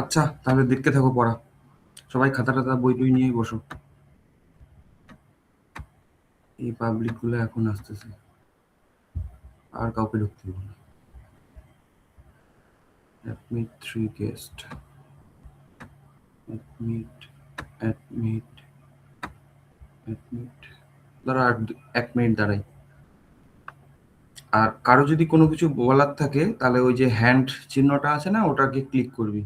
আচ্ছা, তাহলে দেখতে থাকো পড়া। সবাই খাতা টাতা বই টই নিয়ে বসো। এই পাবলিক গুলো এখন আসতেছে, আর কাউকে ঢুকতে দেবো না। Admit 3 guest, admit, admit, admit. দাঁড়া, 1 মিনিট দাঁড়াই। আর কারো যদি কোনো কিছু বলার থাকে তাহলে ওই যে হ্যান্ড চিহ্নটা আছে না, ওটাকে ক্লিক করবি।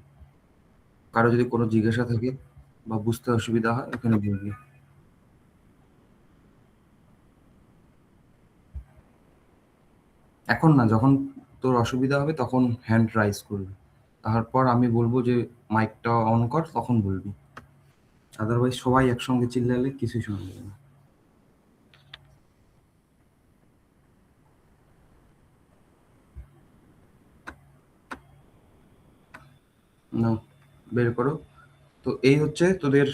কারো যদি কোনো জিজ্ঞাসা থাকে বা বুঝতে অসুবিধা হয় ওখানে বলবি। এখন না, যখন তোর অসুবিধা হবে তখন হ্যান্ড রাইজ করবি। তারপর আমি বলবো যে মাইকটা অন কর, তখন বলবি। আদারওয়াইজ সবাই একসঙ্গে চিল্লালে কিছুই শোনা যাবে না। না, বের করো। তো এই হচ্ছে তোদের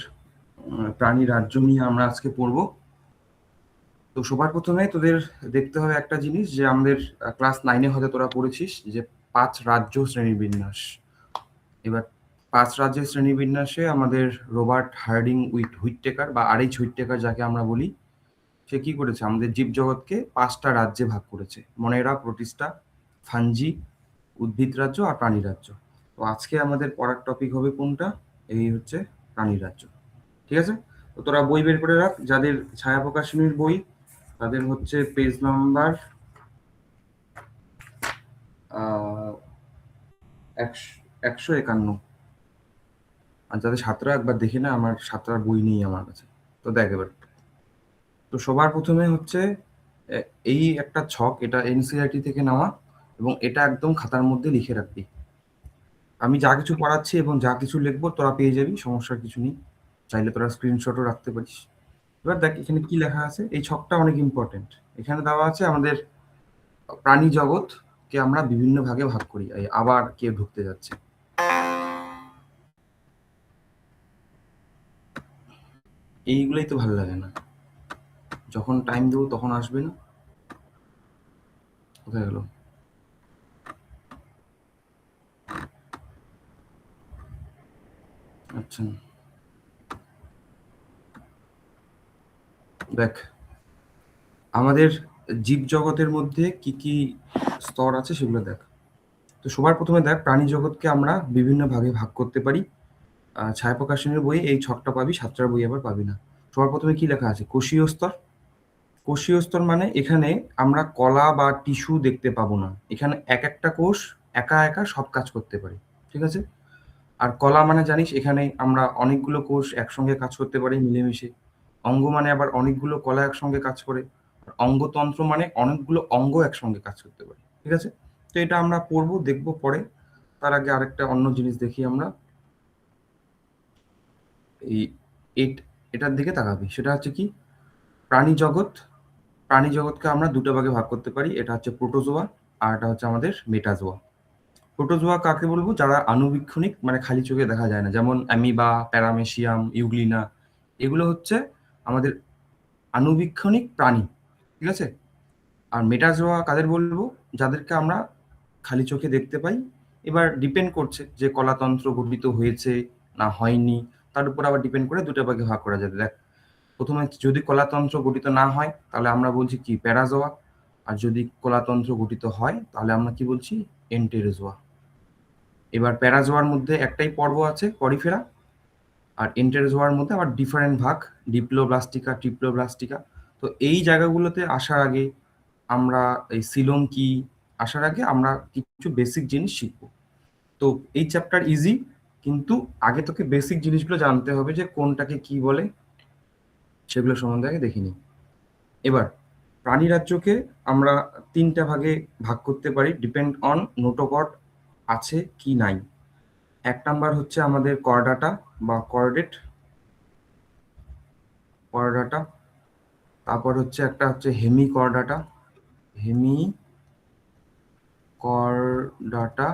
প্রাণী রাজ্য নিয়ে আমরা আজকে পড়বো। তো সবার প্রথমে তোদের দেখতে হবে একটা জিনিস, যে আমাদের ক্লাস 9-এ হয়তো তোরা পড়েছিস যে 5 রাজ্য শ্রেণীবিন্যাস। এবার 5 রাজ্যের শ্রেণীবিন্যাসে আমাদের রবার্ট হার্ডিং হুইটটেকার বা আর.এইচ. হুইটটেকার যাকে আমরা বলি, সে কি করেছে, আমাদের জীবজগৎকে 5টা রাজ্যে ভাগ করেছে: মনেরা, প্রোটিস্টা, ফাঞ্জি, উদ্ভিদ রাজ্য আর প্রাণী রাজ্য। তো আজকে আমাদের পড়ার টপিক হবে কোনটা? এই হচ্ছে প্রাণী রাজ্য। ঠিক আছে? তো তোরা বই বের করে রাখ, যাদের ছায়া প্রকাশনীর বই তাদের হচ্ছে পেজ নাম্বার 151। আর যাদের সাঁতরা একবার দেখে না, আমার সাঁতরার বই নেই আমার কাছে। তো দেখ এবার। তো সবার প্রথমে হচ্ছে এ এই একটা ছক, এটা এনসিইআরটি থেকে নেওয়া এবং এটা একদম খাতার মধ্যে লিখে রাখবি। আমি যা কিছু পড়াচ্ছি এবং যা কিছু লিখবো তোরা পেয়ে যাবি, সমস্যার কিছু নেই। চাইলে তোরা স্ক্রিনশটও রাখতে পারিস। এবার দেখ এখানে কি লেখা আছে, এই ছকটা অনেক ইম্পর্টেন্ট। এখানে দেওয়া আছে আমাদের প্রাণী জগৎকে আমরা বিভিন্ন ভাগে ভাগ করি। এই আবার কে ঢুকতে যাচ্ছে? এইগুলোই তো ভালো লাগে না, যখন টাইম দেবো তখন আসবে না। কোথায় গেল? আচ্ছা, দেখ আমাদের জীবজগতের মধ্যে কি কি স্তর আছে সেগুলো দেখ। তো সবার প্রথমে দেখ, প্রাণী জগৎকে আমরা বিভিন্ন ভাগে ভাগ করতে পারি। ছায়া প্রকাশনের বইয়ে এই ছকটা পাবি, সাতটার বই আবার পাবি না। সবার প্রথমে কি লেখা আছে? কোষীয় স্তর। কোষীয় স্তর মানে এখানে আমরা কলা বা টিস্যু দেখতে পাবো না। এখানে এক একটা কোষ একা একা সব কাজ করতে পারে। ঠিক আছে? আর কলা মানে জানিস, এখানে আমরা অনেকগুলো কোষ একসঙ্গে কাজ করতে পারি মিলেমিশে। অঙ্গ মানে আবার অনেকগুলো কলা একসঙ্গে কাজ করে। আর অঙ্গতন্ত্র মানে অনেকগুলো অঙ্গ একসঙ্গে কাজ করতে পারে। ঠিক আছে? তো এটা আমরা পড়বো, দেখবো পরে। তার আগে আরেকটা অন্য জিনিস দেখি আমরা। এই এটার দিকে তাকাবি, সেটা হচ্ছে কি? প্রাণী জগৎ। প্রাণী জগৎকে আমরা দুটো ভাগে ভাগ করতে পারি, এটা হচ্ছে প্রোটোজোয়া আর এটা হচ্ছে আমাদের মেটাজোয়া। প্রোটোজোয়া কাকে বলবো? যারা আণুবীক্ষণিক, মানে খালি চোখে দেখা যায় না, যেমন অ্যামিবা, প্যারামেসিয়াম, ইউগ্লিনা। এগুলো হচ্ছে আমাদের আণুবীক্ষণিক প্রাণী। ঠিক আছে? আর মেটাজোয়া কাদের বলবো? যাদেরকে আমরা খালি চোখে দেখতে পাই। এবার ডিপেন্ড করছে যে কলাতন্ত্র গঠিত হয়েছে না হয়নি, তার উপর আবার ডিপেন্ড করে দুটো ভাগে ভাগ করা যাবে। দেখ, প্রথমে যদি কলাতন্ত্র গঠিত না হয় তাহলে আমরা বলছি কি? প্যারাজোয়া। আর যদি কলাতন্ত্র গঠিত হয় তাহলে আমরা কি বলছি? এন্টেরোজোয়া। এবার প্যারাজোয়ার মধ্যে একটাই পর্ব আছে, পরিফেরা। আর এন্টেরোজোয়ার মধ্যে আবার ডিফারেন্ট ভাগ, ডিপ্লোব্লাস্টিকা, ট্রিপ্লোব্লাস্টিকা। তো এই জায়গাগুলোতে আসার আগে আমরা, এই সিলোম কি, আসার আগে আমরা কিছু বেসিক জিনিস শিখবো। তো এই চ্যাপ্টার ইজি, কিন্তু আগে তোকে বেসিক জিনিসগুলো জানতে হবে, যে কোনটাকে কি বলে সেগুলো সম্বন্ধে আগে দেখে নিই। এবার প্রাণী রাজ্যকে আমরা 3টা ভাগে ভাগ করতে পারি, ডিপেন্ড অন নোটোকড আছে কি নাই। 1 নাম্বার হচ্ছে আমাদের করডাটা বা কর্ডেট, করডাটা। তারপর হচ্ছে একটা হচ্ছে হেমি করডাটা, হেমি করডাটা।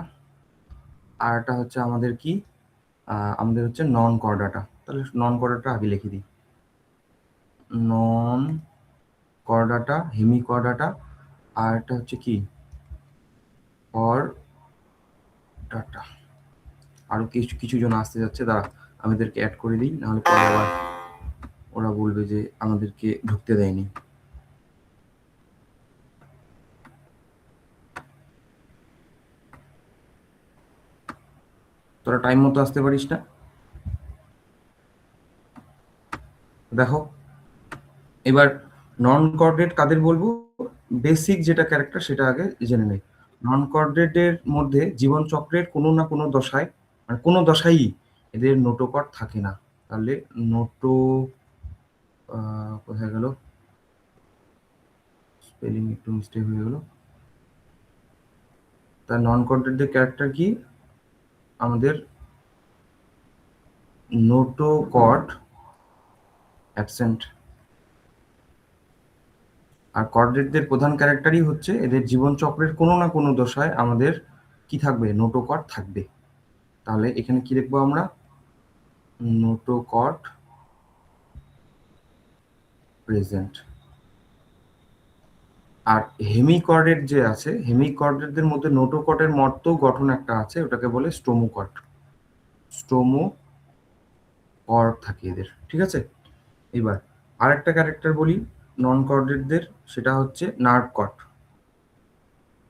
আর একটা হচ্ছে আমাদের কি, আমাদের হচ্ছে নন করডাটা। তাহলে নন করডাটা আগে লিখে দিই। নন করডাটা, হেমি করডাটা। আর একটা হচ্ছে কি? করডাটা। আরো কিছু জন আসতে যাচ্ছে, দাঁড়া আমি এদেরকে অ্যাড করে দিই, নাহলে পরে আবার ওরা বলবে যে আমাদেরকে ঢুকতে দেয়নি। তোরা টাইম মতো আসতে পারিস না? দেখো এবার নন কোঅর্ডিনেট কাদের বলবো, বেসিক যেটা ক্যারেক্টার সেটা আগে জেনে নেই। নন কোঅর্ডিনেটের মধ্যে জীবন চক্রের কোনো না কোনো দশায়, মানে কোনো দশায়ই এদের নোটোকট থাকে না। তাহলে নোটো কোথায় গেল, স্পেলিং একটু মিস্টেক হয়ে গেল। তার নন কোঅর্ডিনেটের ক্যারেক্টার কি, আমাদের নোটোকট অ্যাবসেন্ট। আর কোঅর্ডিনেটদের প্রধান ক্যারেক্টারই হচ্ছে এদের জীবন চক্রের কোনো না কোনো দশায় আমাদের কি থাকবে, নোটোকট থাকবে। তাহলে এখানে কি লিখবো আমরা, নোটোকট প্রেজেন্ট। আর হেমিকর্ডেট যে আছে, হেমিকর্ডেটদের মধ্যে নোটোকটের মতো গঠন একটা আছে, ওটাকে বলে স্টোমোকট। স্টোমোকট থাকে এদের, ঠিক আছে। এবার আরেকটা ক্যারেক্টার বলি নন কর্ডেটদের, সেটা হচ্ছে নার্ভ কট।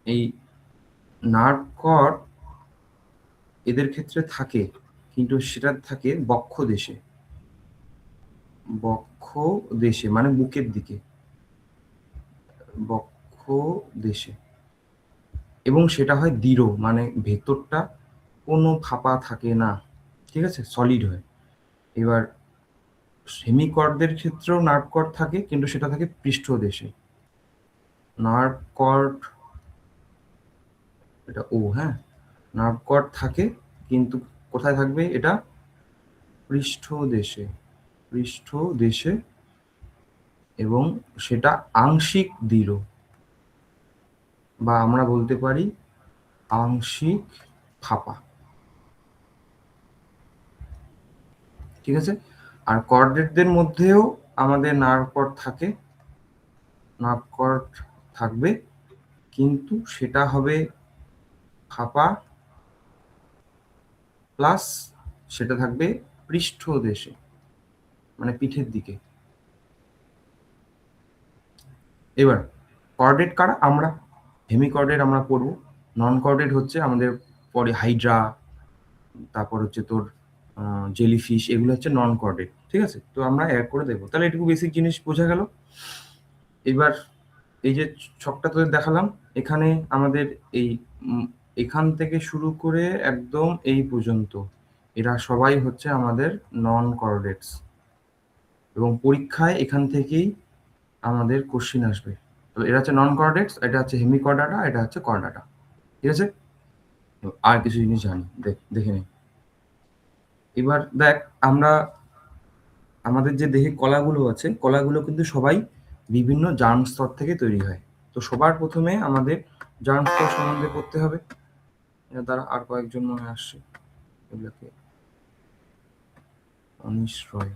এই নার্ভ কট এদের ক্ষেত্রে থাকে, কিন্তু সেটা থাকে বক্ষ দেশে, বক্ষ দেশে মানে বুকের দিকে, বক্ষ দেশে, এবং সেটা হয় দৃঢ়, মানে ভেতরটা কোনো ফাঁপা থাকে না, ঠিক আছে, সলিড হয়। এবার সেমিকর্ডদের ক্ষেত্রেও নার্ভ কর্ড থাকে, কিন্তু সেটা থাকে পৃষ্ঠদেশে। নার্ভ কর্ড, এটা ও হ্যাঁ, নার্ভ কর্ড থাকে কিন্তু কোথায় থাকবে, এটা পৃষ্ঠদেশে, পৃষ্ঠদেশে, এবং সেটা আংশিক দৃঢ়, বা আমরা বলতে পারি আংশিক ফাঁপা, ঠিক আছে। আর কর্ডেটদের মধ্যেও আমাদের নার্ভ কর্ড থাকে, নার্ভ কর্ড থাকবে, কিন্তু সেটা হবে ফাঁপা, প্লাস সেটা থাকবে পৃষ্ঠদেশে, মানে পিঠের দিকে। এবার কর্ডেট কারা, আমরা হেমিকর্ডেট আমরা পড়বো। নন কর্ডেট হচ্ছে আমাদের পরে হাইড্রা, তারপর হচ্ছে তোর জেলিফিশ, এগুলো হচ্ছে নন কর্ডেট, ঠিক আছে। তো আমরা অ্যাড করে দেবো, তাহলে এটুকু বেসিক জিনিস বোঝা গেল। এবার এই যে ছকটা তোদের দেখালাম, এখানে আমাদের এই এখান থেকে শুরু করে একদম এই পর্যন্ত এরা সবাই হচ্ছে আমাদের নন কর্ডেটস, এবং পরীক্ষায় এখান থেকেই আমাদের কোশ্চিন আসবে। তো এরা হচ্ছে নন কর্ডেটস, এটা হচ্ছে হেমিকর্ডাটা, এটা হচ্ছে কর্ডাটা, ঠিক আছে। আর কিছু জিনিস জানি, দেখে নিই। এবার দেখ, আমরা আমাদের যে দেহে কলাগুলো আছে, কলাগুলো কিন্তু সবাই বিভিন্ন জার্ম স্তর থেকে তৈরি হয়। তো সবার প্রথমে আমাদের জার্ম স্তর সম্বন্ধে পড়তে হবে। দ্বারা আর কয়েকজন মনে আসছে, এগুলোকে অনিশ রয়।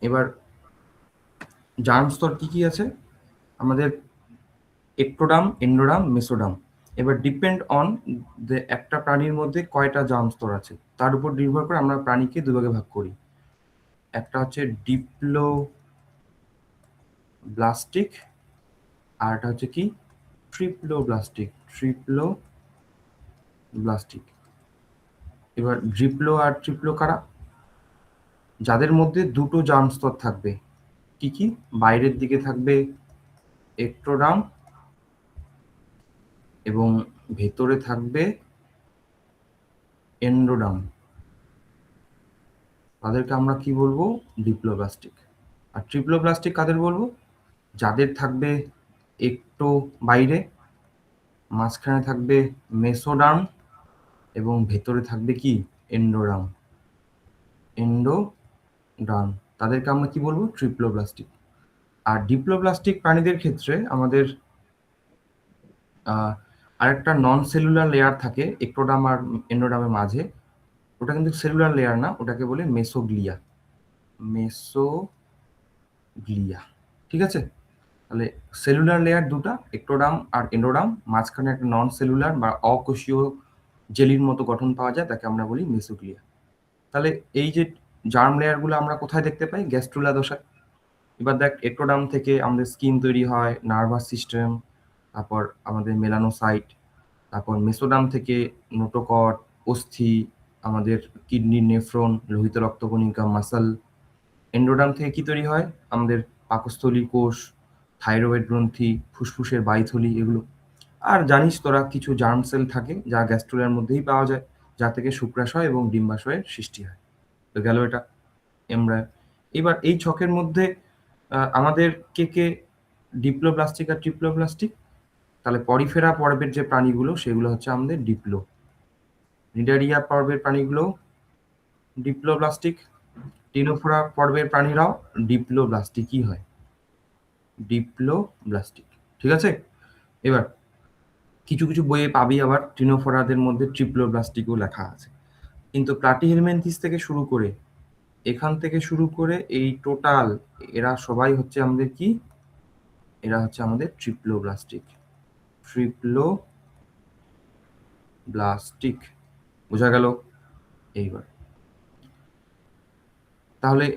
এবার জার্ম স্তর কি কি আছে আমাদের, একটোডাম, এন্ডোডাম, মেসোডাম। এবার ডিপেন্ড অন যে একটা প্রাণীর মধ্যে কয়টা জার্ম স্তর আছে তার উপর নির্ভর করে আমরা প্রাণীকে দুভাগে ভাগ করি। একটা হচ্ছে ডিপ্লোব্লাস্টিক, আর একটা হচ্ছে কি ট্রিপ্লোব্লাস্টিক, ট্রিপ্লোব্লাস্টিক। এবার ডিপ্লো আর ট্রিপ্লো কারা, যাদের মধ্যে দুটো জার্ম স্তর থাকবে। কি কি, বাইরের দিকে থাকবে একটোডাম এবং ভেতরে থাকবে এন্ডোডাম, তাদেরকে আমরা কি বলবো, ডিপ্লোব্লাস্টিক। আর ট্রিপ্লোব্লাস্টিক কাদের বলবো, যাদের থাকবে একটো বাইরে, মাঝখানে থাকবে মেসোডার্ম এবং ভেতরে থাকবে কি এন্ডোডার্ম, এন্ডোডার্ম, তাদেরকে আমরা কি বলবো, ট্রিপ্লোব্লাস্টিক। আর ডিপ্লোব্লাস্টিক প্রাণীদের ক্ষেত্রে আমাদের আরেকটা নন সেলুলার লেয়ার থাকে একটোডার্ম আর এন্ডোডার্মের মাঝে, ওটা কিন্তু সেলুলার লেয়ার না, ওটাকে বলে মেসোগ্লিয়া, মেসোগ্লিয়া, ঠিক আছে। তাহলে সেলুলার লেয়ার দুটা, একটোডার্ম আর এন্ডোডার্ম, মাঝখানে একটা নন সেলুলার বা অকোষীয় জেলির মতো গঠন পাওয়া যায়, তাকে আমরা বলি মেসোগ্লিয়া। তাহলে এই যে জার্ম লেয়ারগুলো আমরা কোথায় দেখতে পাই? গ্যাস্ট্রুলা দশায়। এবার দেখ, এক্টোডার্ম থেকে আমাদের স্কিন তৈরি হয়, নার্ভাস সিস্টেম, তারপর আমাদের মেলানোসাইট, তারপর মেসোডার্ম থেকে নোটোকট, অস্থি, আমাদের কিডনি, নেফ্রন, লোহিত রক্তকণিকা, মাসল। এন্ডোডার্ম থেকে কি তৈরি হয়? আমাদের পাকস্থলী কোষ, থাইরয়েড গ্রন্থি, ফুসফুসের বাইথলি, এগুলো। আর জানিস তোরা, কিছু জার্ম সেল থাকে যা গ্যাস্ট্রুলার মধ্যেই পাওয়া যায়, যা থেকে শুক্রাশয় এবং ডিম্বাশয়ের সৃষ্টি হয়। তো গেল এটা এমব্রায়ো। এবার এই ছকের মধ্যে আমাদের কে কে ডিপ্লোব্লাস্টিক আর ট্রিপ্লোব্লাস্টিক? তাহলে পরিফেরা পর্বের যে প্রাণীগুলো সেগুলো হচ্ছে আমাদের ডিপ্লো। নিডারিয়া পর্বের প্রাণীগুলো ডিপ্লোব্লাস্টিক। টিনোফোরা পর্বের প্রাণীরাও ডিপ্লোব্লাস্টিকই হয়, ডিপ্লোব্লাস্টিক। ঠিক আছে? এবার কিছু কিছু বইয়ে পাবি আবার টিনোফোরাদের মধ্যে ট্রিপ্লোব্লাস্টিকও লেখা আছে। কিন্তু প্লাটিহেলমিনথিস থেকে শুরু করে, এখান থেকে শুরু করে এই টোটাল, এরা সবাই হচ্ছে আমাদের কি? এরা হচ্ছে আমাদের ট্রিপ্লোব্লাস্টিক। ট্রিপ্লোব্লাস্টিক, বোঝা গেল? এইবার তাহলে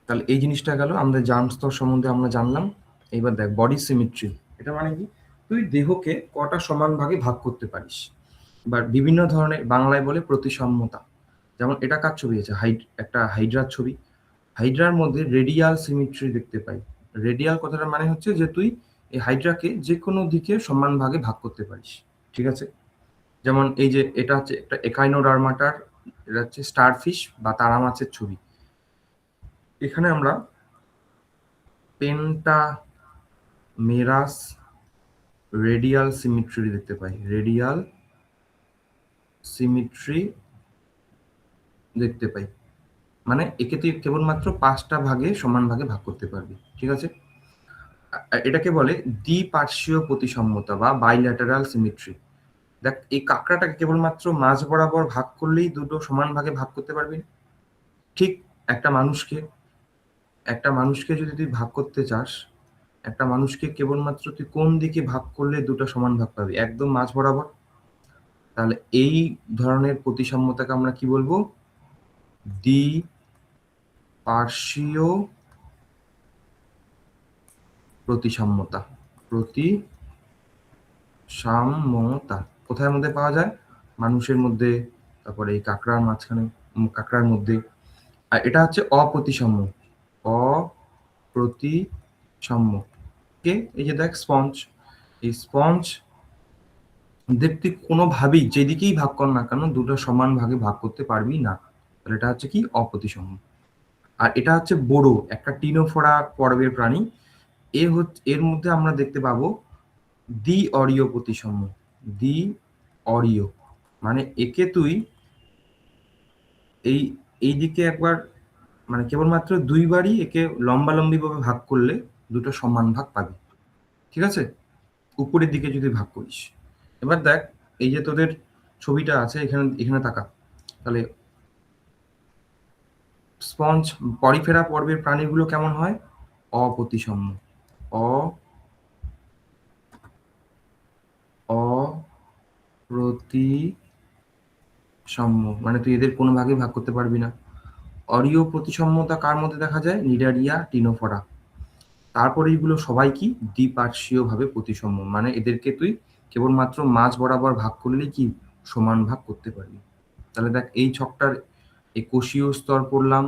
তাহলে এই জিনিসটা গেল, আমাদের জার্ম স্তর সম্বন্ধে আমরা জানলাম। এইবার দেখ, বডি সিমেট্রি। এটা মানে কি? তুই দেহকে কটা সমান ভাগে ভাগ করতে পারিস, বা বিভিন্ন ধরনের, বাংলায় বলে প্রতিসাম্যতা। যেমন এটা কার ছবি আছে? একটা হাইড্রার ছবি। হাইড্রার মধ্যে রেডিয়াল সিমেট্রি দেখতে পাই। রেডিয়াল কথাটার মানে হচ্ছে যে তুই এই হাইড্রাকে যে কোনো দিকে সমান ভাগে ভাগ করতে পারিস। ঠিক আছে? যেমন এই যে এটা হচ্ছে একটা একাইনোডার্মাটার, এটা হচ্ছে স্টারফিশ বা তারা মাছের ছবি। এখানে আমরা পেন্টামেরাস রেডিয়াল সিমেট্রি দেখতে পাই। রেডিয়াল সিমেট্রি দেখতে পাই, মানে একে তুই কেবলমাত্র 5টা ভাগে সমান ভাগে ভাগ করতে পারবি। ঠিক আছে? এটাকে বলে দ্বিপার্শ্বীয় প্রতিসাম্যতা বা বাইল্যাটারাল সিমেট্রি। দেখ, এই কাঁকড়াটাকে কেবলমাত্র মাঝ বরাবর ভাগ করলেই দুটো সমান ভাগে ভাগ করতে পারবি না। ঠিক একটা মানুষকে যদি তুই ভাগ করতে চাস, একটা মানুষকে কেবলমাত্র তুই কোন দিকে ভাগ করলে দুটো সমান ভাগ পাবি? একদম মাঝ বরাবর। তাহলে এই ধরনের প্রতিসাম্যতাকে আমরা কি বলবো? দ্বিপার্শ্বীয় প্রতিসাম্যতা। প্রতিসাম্যতা কোথায় মধ্যে পাওয়া যায়? মানুষের মধ্যে, তারপরে এই কাঁকড়ার মাঝখানে, কাঁকড়ার মধ্যে। আর এটা হচ্ছে অপ্রতিসাম্য। অপ্রতিসাম্য কে? এই যে দেখ, স্পঞ্জ। এই স্পঞ্জ দেখ, তুই কোনোভাবেই যেদিকেই ভাগ কর না কেন দুটো সমান ভাগে ভাগ করতে পারবি না। তাহলে এটা হচ্ছে কি? অপ্রতিসাম্য। আর এটা হচ্ছে বোরো, একটা টিনোফোরা পর্বের প্রাণী। এর মধ্যে আমরা দেখতে পাবো দ্বি অরীয় প্রতিসাম্য। দ্বি অরীয় মানে একে তুই এই এই দিকে একবার, মানে কেবলমাত্র দুইবারই একে লম্বালম্বি ভাবে ভাগ করলে দুটো সমান ভাগ পাবি। ঠিক আছে? উপরের দিকে যদি ভাগ করিস। এবার দেখ, এই যে তোদের ছবিটা আছে, এখানে এখানে তাকা। তাহলে স্পঞ্জ পরিফেরা পর্বের প্রাণীগুলো কেমন হয়? অপ্রতিসাম্য। অ অপ্রতিসাম্য মানে তুই এদের কোনো ভাগে ভাগ করতে পারবি না। অরীয় প্রতিসাম্যতা কার মধ্যে দেখা যায়? Cnidaria, ctenophora. তারপরে এইগুলো সবাই কি? দ্বিপার্শ্বীয় ভাবে প্রতিসাম্য, মানে এদেরকে তুই কেবলমাত্র মাঝ বরাবর ভাগ করলেই কি সমান ভাগ করতে পারবি। তাহলে দেখ, এই ছকটার এই কোষীয় স্তর পড়লাম,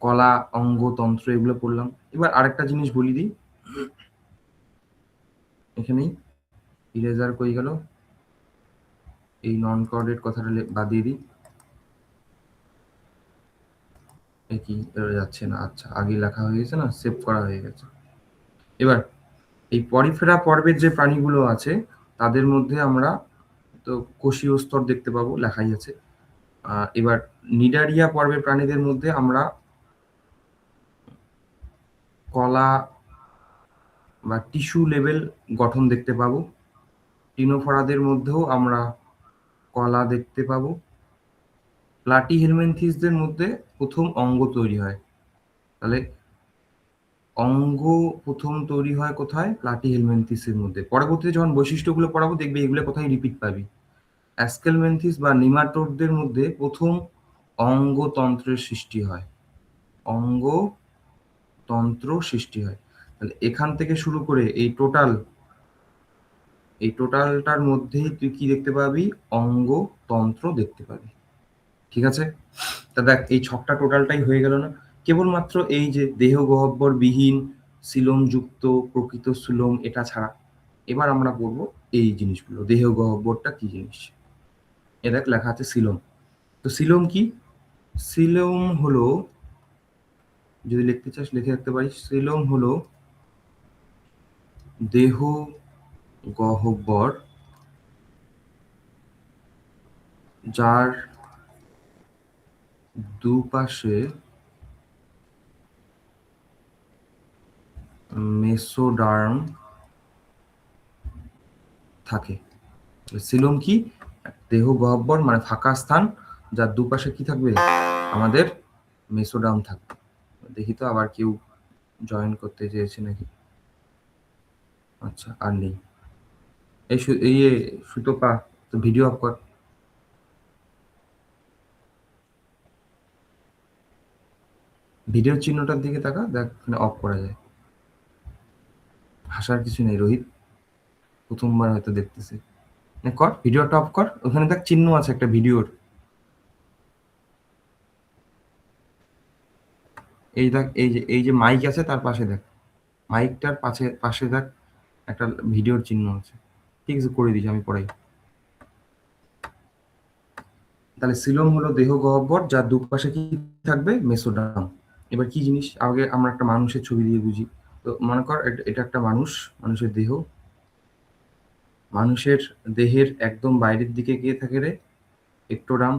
কলা, অঙ্গ, তন্ত্র, এগুলো পড়লাম। এবার আরেকটা জিনিস বলি দিই, এখানেই ইরেজার কই গেল? এই নন কোঅর্ডিনেট কথাটা বাদ দিয়ে দিই। এ কি যাচ্ছে না? আচ্ছা, আগে লেখা হয়ে গেছে না, সেভ করা হয়ে গেছে। এবার এই পরিফেরা পর্বের যে প্রাণীগুলো আছে তাদের মধ্যে আমরা তো কোষীয় স্তর দেখতে পাবো, লেখাই আছে। এবার নিডারিয়া পর্বের প্রাণীদের মধ্যে আমরা কলা বা টিস্যু লেভেল গঠন দেখতে পাবো। টিনোফোরাদের মধ্যেও আমরা কলা দেখতে পাবো। প্লাটিহেলমিনথিসদের মধ্যে প্রথম অঙ্গ তৈরি হয়। তাহলে অঙ্গ প্রথম তৈরি হয় কোথায়? প্লাটিহেলমিনথিসের মধ্যে। পরবর্তীতে যখন বৈশিষ্ট্যগুলো পড়াবো দেখবি এগুলো কোথায় রিপিট পাবি। অ্যাস্কেলমেন্থিস বা নিমাটোডদের মধ্যে প্রথম অঙ্গতন্ত্রের সৃষ্টি হয়। অঙ্গতন্ত্র সৃষ্টি হয়। তাহলে এখান থেকে শুরু করে এই টোটালটার মধ্যেই তুই কি দেখতে পাবি? অঙ্গতন্ত্র দেখতে পাবি। ঠিক আছে? তা দেখ এই ছকটা টোটালটাই হয়ে গেল না? কেবলমাত্র এই যে দেহ গহ্বর বিহীন সিলোমযুক্ত প্রকৃত সিলোম এটা ছাড়া। এবার আমরা পড়ব এই জিনিসগুলো। দেহ গহ্বরটা কি জিনিস? এ দেখ লেখা আছে সিলোম। তো সিলোম কি? সিলোম হলো, যদি লিখতে চাস লিখে রাখতে পারিস, সিলোম হলো দেহ গহ্বর যার দুপাশে মেসোডার্ম থাকে। সিলোম কি? দেহ গহ্বর মানে ফাঁকা স্থান, যার দুপাশে কি থাকবে? আমাদের মেসোডার্ম থাকবে। দেখি তো আবার কেউ জয়েন করতে চেয়েছে নাকি? আচ্ছা, আর নেই। এই সুতপা, তো ভিডিও অফ কর। ভিডিওর চিহ্নটার দিকে তাকা, দেখ অফ করা যায়। হাসার কিছু নেই রোহিত, প্রথমবার হয়তো দেখতেছে। কর, ভিডিওটা অফ কর, ওখানে দেখ চিহ্ন আছে একটা ভিডিওর। এই দেখ, এই যে মাইক আছে তার পাশে দেখ, মাইকটার পাশে পাশে দেখ একটা ভিডিওর চিহ্ন আছে। ঠিক আছে, করে দিচ্ছি, আমি পড়াই। তাহলে সিলোম হলো দেহ গহ্বর যার দুপাশে কি থাকবে? মেসোডার্ম। এবার কি জিনিস? আগে আমরা একটা মানুষের ছবি দিয়ে বুঝি। তো মনে কর এটা একটা মানুষ, মানুষের দেহ। মানুষের দেহের একদম বাইরের দিকে গিয়ে থাকে রে একটোডার্ম।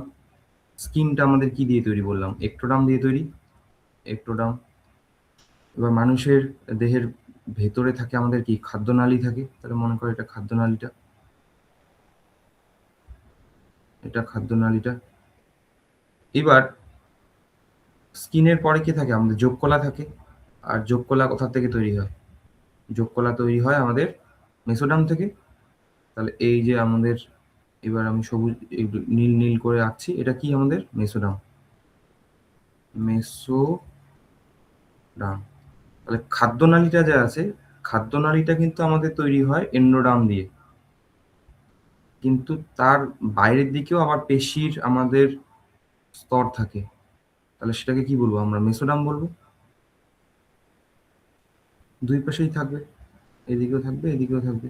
স্কিনটা আমাদের কি দিয়ে তৈরি বললাম? একটোডার্ম দিয়ে তৈরি। একটোডার্ম। এবার মানুষের দেহের ভেতরে থাকে আমাদের কি? খাদ্যনালী থাকে। তাহলে মনে কর এটা খাদ্যনালীটা, এটা খাদ্যনালীটা। এবার স্কিনের পরে কি থাকে? আমাদের যোগকলা থাকে। আর যোগকলা কোথা থেকে তৈরি হয়? যোগকলা তৈরি হয় আমাদের মেসোডার্ম থেকে। তাহলে এই যে আমাদের, এবার আমি সবুজ একটু নীল নীল করে আঁকছি, এটা কি? আমাদের মেসোডার্ম। মেসোডার্ম। তাহলে খাদ্যনালীটা যে আছে, খাদ্যনালীটা কিন্তু আমাদের তৈরি হয় এন্ডোডার্ম দিয়ে। কিন্তু তার বাইরের দিকেও আবার পেশির আমাদের স্তর থাকে। তাহলে সেটাকে কি বলবো? আমরা মেসোডার্ম বলবো। দুই পাশেই থাকবে, এদিকেও থাকবে এদিকেও থাকবে।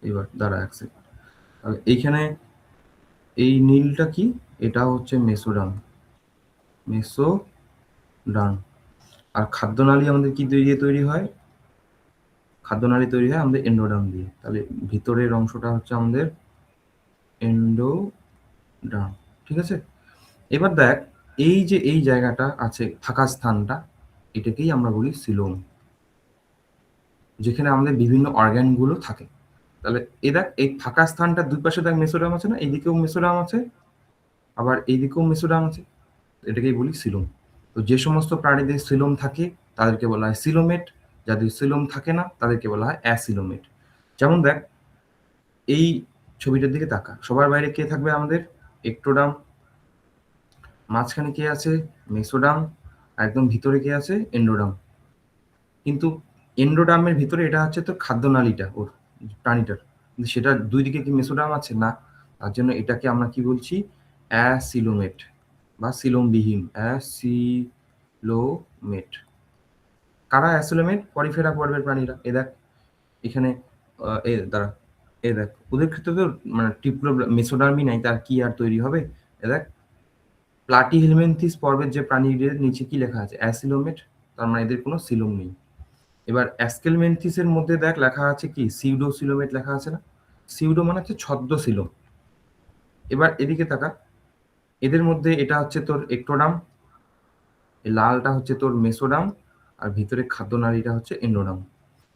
এবার দাঁড়া এক সেকেন্ড। তাহলে এইখানে এই নীলটা কি? এটা হচ্ছে মেসোডার্ম। মেসোডার্ম। আর খাদ্যনালী আমাদের কি দিয়ে তৈরি হয়? খাদ্যনালী তৈরি হয় আমাদের এন্ডোডার্ম দিয়ে। তাহলে ভিতরের অংশটা হচ্ছে আমাদের এন্ডোডার্ম। ঠিক আছে? এবার দেখ, এই যে এই জায়গাটা আছে ফাঁকা স্থানটা, এটাকেই আমরা বলি সিলোম, যেখানে আমাদের বিভিন্ন অর্গান গুলো থাকে। তাহলে দেখ এই ফাঁকা স্থানটার দুই পাশে দেখ মেসোডার্ম আছে না? এইদিকেও মেসোডার্ম আছে, আবার এইদিকেও মেসোডার্ম আছে। এটাকেই বলি সিলোম। তো যে সমস্ত প্রাণীদের সিলোম থাকে তাদেরকে বলা হয় সিলোমেট। যাদের সিলোম থাকে না তাদেরকে বলা হয় অ্যাসিলোমেট। যেমন দেখ এই ছবিটার দিকে তাকা, সবার বাইরে কে থাকবে? আমাদের একটোডার্ম। মাঝখানে কে আছে? মেসোডার্ম। একদম ভিতরে কে আছে? এন্ডোডার্ম। কিন্তু এন্ডোডার্মের ভিতরে এটা হচ্ছে তোর খাদ্যনালীটা, ওর প্রাণীটার। কিন্তু সেটার দুই দিকে কি মেসোডার্ম আছে? না। তার জন্য এটাকে আমরা কি বলছি? অ্যাসিলোমেট বা সিলোমবিহীন। অ্যাসিলোমেট। কারা অ্যাসিলোমেট? পরিফেরা পর্বের প্রাণীরা। এ দেখ এখানে, এ দাঁড়া, এ দেখ ওদের ক্ষেত্রে তো মানে টিপ্লো মেসোডার্মই নাই, তার কি আর তৈরি হবে? এ দেখ প্লাটিহেলমিনথিস পর্বের যে প্রাণীদের নিচে কি লেখা আছে? অ্যাসিলোমেট। তার মানে এদের কোনো সিলোম নেই। এবার অ্যাস্কেলমেন্থিসের মধ্যে দেখ লেখা আছে কি? সিউডোসিলোমেট লেখা আছে না? সিউডো মানে হচ্ছে ছদ্ম সিলোম। এবার এদিকে তাকা, এদের মধ্যে এটা হচ্ছে তোর একটোডার্ম, এই লালটা হচ্ছে তোর মেসোডার্ম, আর ভিতরে খাদ্যনালীটা হচ্ছে এন্ডোডার্ম।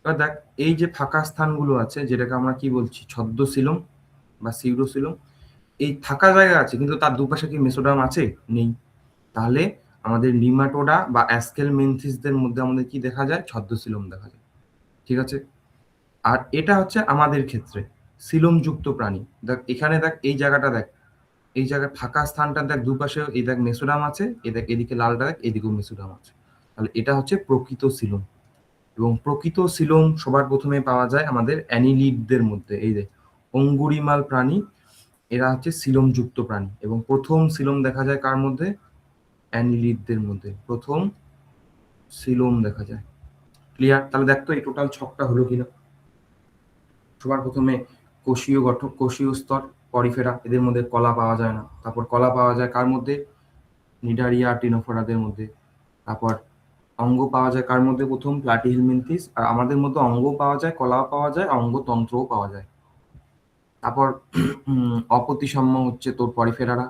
এবার দেখ এই যে ফাঁকা স্থানগুলো আছে যেটাকে আমরা কি বলছি? ছদ্ম সিলোম বা সিউডোসিলোম। এই ফাঁকা জায়গা আছে কিন্তু তার দুপাশে কি মেসোডার্ম আছে? নেই। তাহলে আমাদের নিমাটোডা বা অ্যাস্কেলমেন্থিসদের মধ্যে আমাদের কি দেখা যায়? ছদ্মসিলোম দেখা যায়। ঠিক আছে? আর এটা হচ্ছে আমাদের ক্ষেত্রে সিলোমযুক্ত প্রাণী। দেখ এখানে, দেখ এই জায়গাটা দেখ, এই জায়গায় ফাঁকা স্থানটা দেখ, দুপাশে এই দেখ মেসোডাম আছে, এই দেখ এদিকে লালটা দেখ, এদিকেও মেসোডাম আছে। তাহলে এটা হচ্ছে প্রকৃত সিলোম। এবং প্রকৃত সিলোম সবার প্রথমে পাওয়া যায় আমাদের অ্যানিলিডদের মধ্যে। এই যে অঙ্গুরিমাল প্রাণী, এরা হচ্ছে সিলোমযুক্ত প্রাণী। এবং প্রথম সিলোম দেখা যায় কার মধ্যে? অ্যানিলিডদের মধ্যে প্রথম সিলোম দেখা যায়। ক্লিয়ার? তাহলে দেখ তো এই টোটাল ছকটা হলো কিনা। সবার প্রথমে কোষীয় গঠন, কোষীয় স্তর, পরিফেরা, এদের মধ্যে কলা পাওয়া যায় না। তারপর কলা পাওয়া যায় কার মধ্যে? নিডারিয়া টিনোফোরাদের মধ্যে। তারপর অঙ্গ পাওয়া যায় কার মধ্যে? প্রথম প্লাটিহেলমিনথিস। আর আমাদের মধ্যে অঙ্গ পাওয়া যায়, কলাও পাওয়া যায়, অঙ্গতন্ত্রও পাওয়া যায়। তারপর অপ্রতিসাম্য হচ্ছে তোর পরিফেরারা,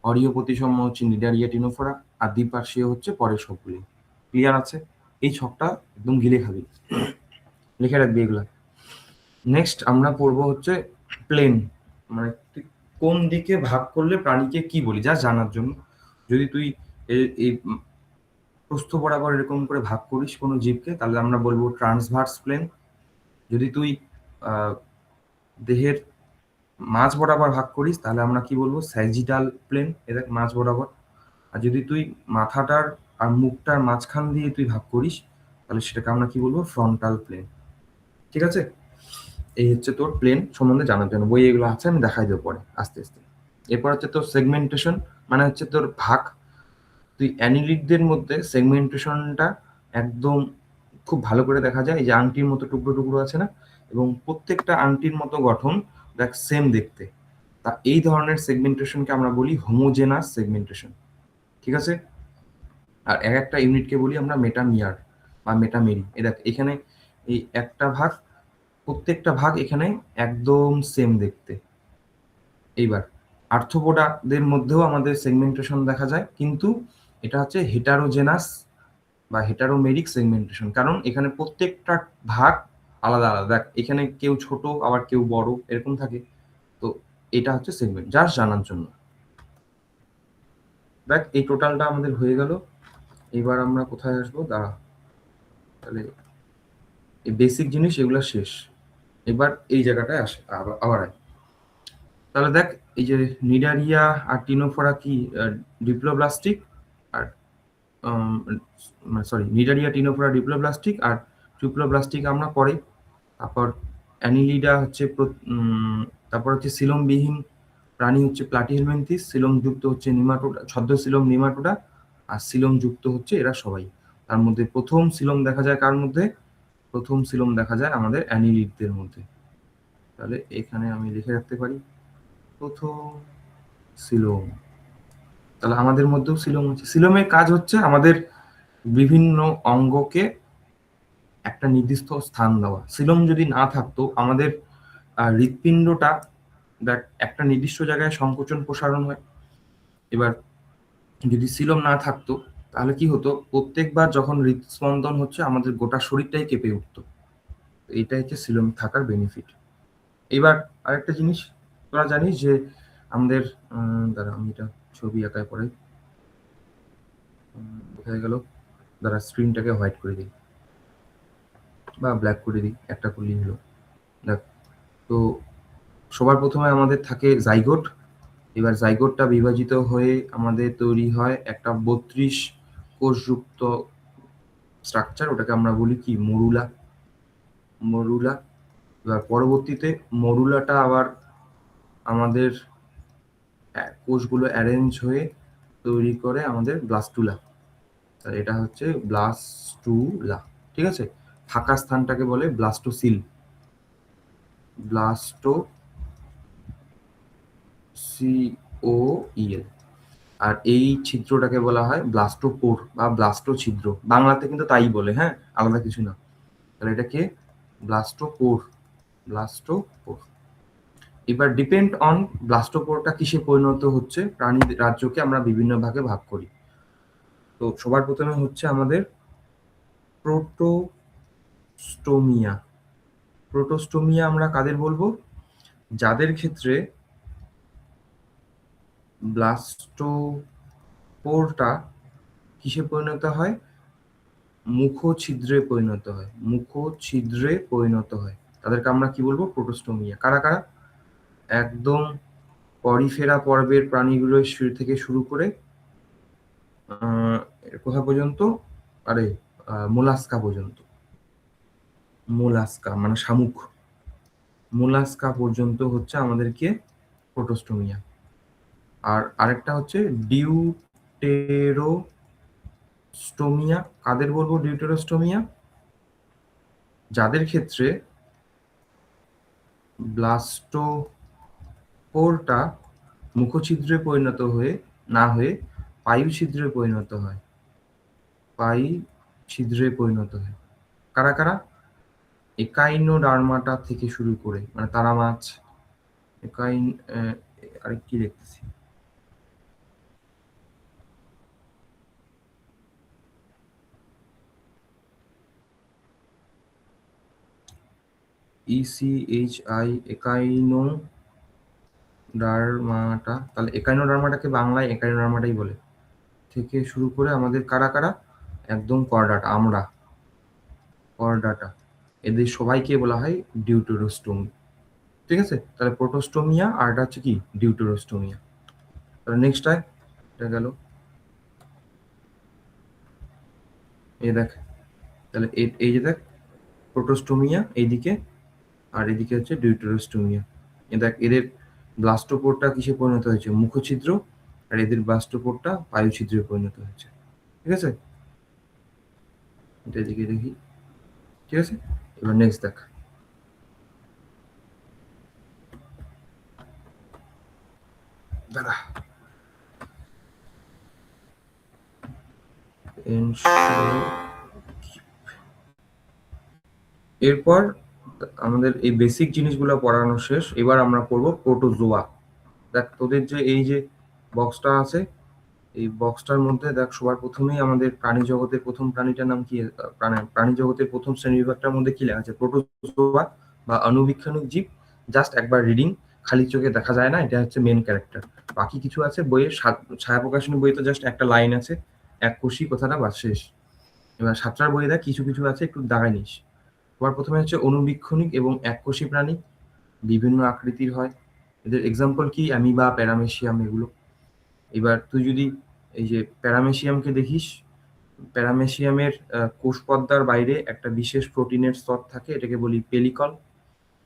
অরীয় প্রতিসাম্য হচ্ছে নিডারিয়া টিনোফোরা, আর দ্বিপার্শ্বীয় হচ্ছে পরের সবগুলি। ক্লিয়ার আছে? এই ছকটা একদম গিলে খাবি, লিখে রাখবি এগুলা। নেক্সট আমরা পড়বো হচ্ছে প্লেন, মানে তুই কোন দিকে ভাগ করলে প্রাণীকে কি বলি, যা জানার জন্য। যদি তুই এই প্রস্থ বরাবর এরকম করে ভাগ করিস কোনো জীবকে, তাহলে আমরা বলবো ট্রান্সভার্স প্লেন। যদি তুই দেহের মাঝ বরাবর ভাগ করিস, তাহলে আমরা কি বলবো? স্যাজিটাল প্লেন, এটা মাঝ বরাবর। আর যদি তুই মাথাটার আর মুখটার মাঝখান দিয়ে তুই ভাগ করিস, তাহলে সেটাকে আমরা কি বলবো? Frontal plane. ঠিক আছে? এই হচ্ছে তোর প্লেন সম্বন্ধে জানার জন্য, বই এগুলো আছে, আমি দেখাই দেবো পরে আস্তে আস্তে। এরপর হচ্ছে তোর সেগমেন্টেশন, মানে হচ্ছে তোর ভাগ। তুই অ্যানিলিডদের মধ্যে সেগমেন্টেশনটা একদম খুব ভালো করে দেখা যায়। এই যে আংটির মতো টুকরো টুকরো আছে না, এবং প্রত্যেকটা আংটির মতো গঠন, দেখ সেম দেখতে। তা এই ধরনের সেগমেন্টেশনকে আমরা বলি হোমোজেনাস সেগমেন্টেশন। ঠিক আছে? আর এক একটা ইউনিটকে বলি আমরা মেটামিয়ার বা মেটামেরি। এই দেখ এখানে এই একটা ভাগ, প্রত্যেকটা ভাগ এখানে একদম সেম দেখতে। এইবার আর্থ্রোপোডাদের মধ্যেও আমাদের সেগমেন্টেশন দেখা যায়, কিন্তু এটা হচ্ছে হেটারোজেনাস বা হেটারোমেরিক সেগমেন্টেশন, কারণ এখানে প্রত্যেকটা ভাগ আলাদা আলাদা। দেখ এখানে কেউ ছোট আবার কেউ বড় এরকম থাকে। তো এটা হচ্ছে সেগমেন্ট, জাস্ট জানার জন্য। দেখ এই টোটালটা আমাদের হয়ে গেল। এবার আমরা কোথায় আসবো? দাঁড়া, তাহলে এই বেসিক জিনিস এগুলো শেষ। এবার এই জায়গাটায় আসে, আবার আয়। তাহলে দেখ এই যে নিডারিয়া আর টিনোফোরা কি ডিপ্লোব্লাস্টিক, আর সরি, নিডারিয়া টিনোফোরা ডিপ্লোব্লাস্টিক আর ট্রিপ্লোব্লাস্টিক আমরা পরে। তারপর অ্যানিলিডা হচ্ছে তারপর হচ্ছে সিলোমবিহীন প্রাণী হচ্ছে প্লাটিহেলমিনথিস, সিলোমযুক্ত হচ্ছে নিমাটোডা, ছদ্মসিলোম নিমাটোডা, আর সিলোমযুক্ত হচ্ছে এরা সবাই। তার মধ্যে প্রথম সিলোম দেখা যায় কার মধ্যে? প্রথম সিলোম দেখা যায় আমাদের অ্যানিলিডদের মধ্যে। তাহলে এখানে আমি লিখে রাখতে পারি প্রথম সিলোম। তাহলে আমাদের মধ্যেও সিলোম আছে। সিলোমের কাজ হচ্ছে আমাদের বিভিন্ন অঙ্গকে একটা নির্দিষ্ট স্থান দেওয়া। সিলোম যদি না থাকতো, আমাদের হৃৎপিণ্ডটা দেখ একটা নির্দিষ্ট জায়গায় সংকোচন প্রসারণ হয়। এবার যদি সিলোম না থাকতো, তাহলে কি হতো? প্রত্যেকবার যখন হৃদস্পন্দন হচ্ছে, আমাদের গোটা শরীরটাই কেঁপে উঠতো। এইটাই হচ্ছে সিলোম থাকার বেনিফিট। এবার আরেকটা জিনিস তোরা জানিস যে আমাদের দাঁড়া আমি এটা ছবি আঁকায় পরে কোথায় গেল, দাঁড়া স্ক্রিনটাকে হোয়াইট করে দিই বা ব্ল্যাক করে দিই, একটা করলেই হলো। দেখ, তো সবার প্রথমে আমাদের থাকে জাইগোট। এবার জাইগোটটা বিভাজিত হয়ে আমাদের তৈরি হয় একটা 32 কোষযুক্ত স্ট্রাকচার, ওটাকে আমরা বলি কি? মরুলা। মরুলা। এবার পরবর্তীতে মরুলাটা আবার আমাদের কোষগুলো অ্যারেঞ্জ হয়ে তৈরি করে আমাদের ব্লাস্টুলা। তাহলে এটা হচ্ছে ব্লাস্টুলা। ঠিক আছে? ফাঁকা স্থানটাকে বলে ব্লাস্টোসিল। ব্লাস্টোসিওইএল। আর এই ছিদ্রটাকে বলা হয় ব্লাস্টোপোর বা ব্লাস্টো ছিদ্র। বাংলাতে কিন্তু তাই বলে, হ্যাঁ, আলাদা কিছু না। তাহলে এটাকে ব্লাস্টোপোর। ব্লাস্টোপোর। এবার ডিপেন্ড অন ব্লাস্টোপোরটা কিসে পরিণত হচ্ছে, প্রাণী রাজ্যকে আমরা বিভিন্ন ভাগে ভাগ করি। তো সবার প্রথমে হচ্ছে আমাদের প্রোটোস্টোমিয়া। প্রোটোস্টোমিয়া আমরা কাদের বলবো? যাদের ক্ষেত্রে ব্লাস্টোপোরটা কিসে পরিণত হয়? মুখছিদ্রে পরিণত হয়। মুখছিদ্রে পরিণত হয়। তাদেরকে আমরা কি বলবো? প্রোটোস্টোমিয়া। কারা কারা? একদম পরিফেরা পর্বের প্রাণীগুলো থেকে শুরু করে কোথা পর্যন্ত? আরে মোলাস্কা পর্যন্ত। মোলাস্কা মানে শামুক। মোলাস্কা পর্যন্ত হচ্ছে আমাদেরকে প্রোটোস্টোমিয়া। আর আরেকটা হচ্ছে ডিউটেরোস্টোমিয়া। কাদের বলবো ডিউটেরোস্টোমিয়া? যাদের ক্ষেত্রে ব্লাস্টোপোরটা মুখছিদ্রে পরিণত না হয়ে পায়ু ছিদ্রে পরিণত হয়। পায়ু ছিদ্রে পরিণত হয়। কারা কারা? একাইনোডার্মাটা থেকে শুরু করে, মানে তারা মাছ, একাইন আরে কি দেখতেছি, ECHI, একাইনোডার্মাটা। তাহলে একাইনোডার্মাটাকে বাংলায় একাইনোডার্মাটাই বলে। থেকে শুরু করে আমাদের কারা কারা? একদম করডাটা, আমরা করডাটা, এদের সবাইকে বলা হয় ডিউটেরোস্টোমি। ঠিক আছে? তাহলে প্রোটোস্টোমিয়া আর এটা হচ্ছে কি? ডিউটেরোস্টোমিয়া। তাহলে নেক্সট হয়, এটা গেল। এই দেখ, তাহলে এই যে দেখ, প্রোটোস্টোমিয়া এইদিকে, আর এদিকে হচ্ছে ডিউটেরোস্টোমিয়া। এ দেখ, এদের ব্লাস্টোপোরটা কিসে পরিণত হয়েছে? মুখছিদ্র। আর এদের ব্লাস্টোপোরটা পায়ুছিদ্রে পরিণত হয়েছে। ঠিক আছে? এটা এদিকে দেখি। ঠিক আছে, এবার নেক্সট দেখ। দাঁড়া, এরপর আমাদের এই বেসিক জিনিসগুলো পড়ানো শেষ। এবার আমরা পড়বো প্রোটোজোয়া। দেখ, তোদের যে এই যে বক্সটা আছে, এই বক্সটার মধ্যে দেখ, সবার প্রথমেই আমাদের প্রাণী জগতের প্রথম প্রাণীটার নাম কি? প্রাণী জগতের প্রথম শ্রেণীবিভাগটার মধ্যে কি লেখা আছে? প্রোটোজোয়া বা আণুবীক্ষণিক জীব। জাস্ট একবার রিডিং, খালি চোখে দেখা যায় না, এটা হচ্ছে মেন ক্যারেক্টার। বাকি কিছু আছে বইয়ের, ছায়া প্রকাশনী বইয়ে তো জাস্ট একটা লাইন আছে, এককোষী কথাটা বা শেষ। এবার সাতটার বইয়ে দেখ কিছু কিছু আছে, একটু দাগাই নিস। সবার প্রথমে হচ্ছে অণুবীক্ষণিক এবং এককোষী প্রাণী, বিভিন্ন আকৃতির হয়। এদের এক্সাম্পল কি? অ্যামিবা, প্যারামেসিয়াম, এগুলো। এবার তুই যদি এই যে প্যারামেসিয়ামকে দেখিস, প্যারামেসিয়ামের কোষ পর্দার বাইরে একটা বিশেষ প্রোটিনের স্তর থাকে, এটাকে বলি পেলিকল।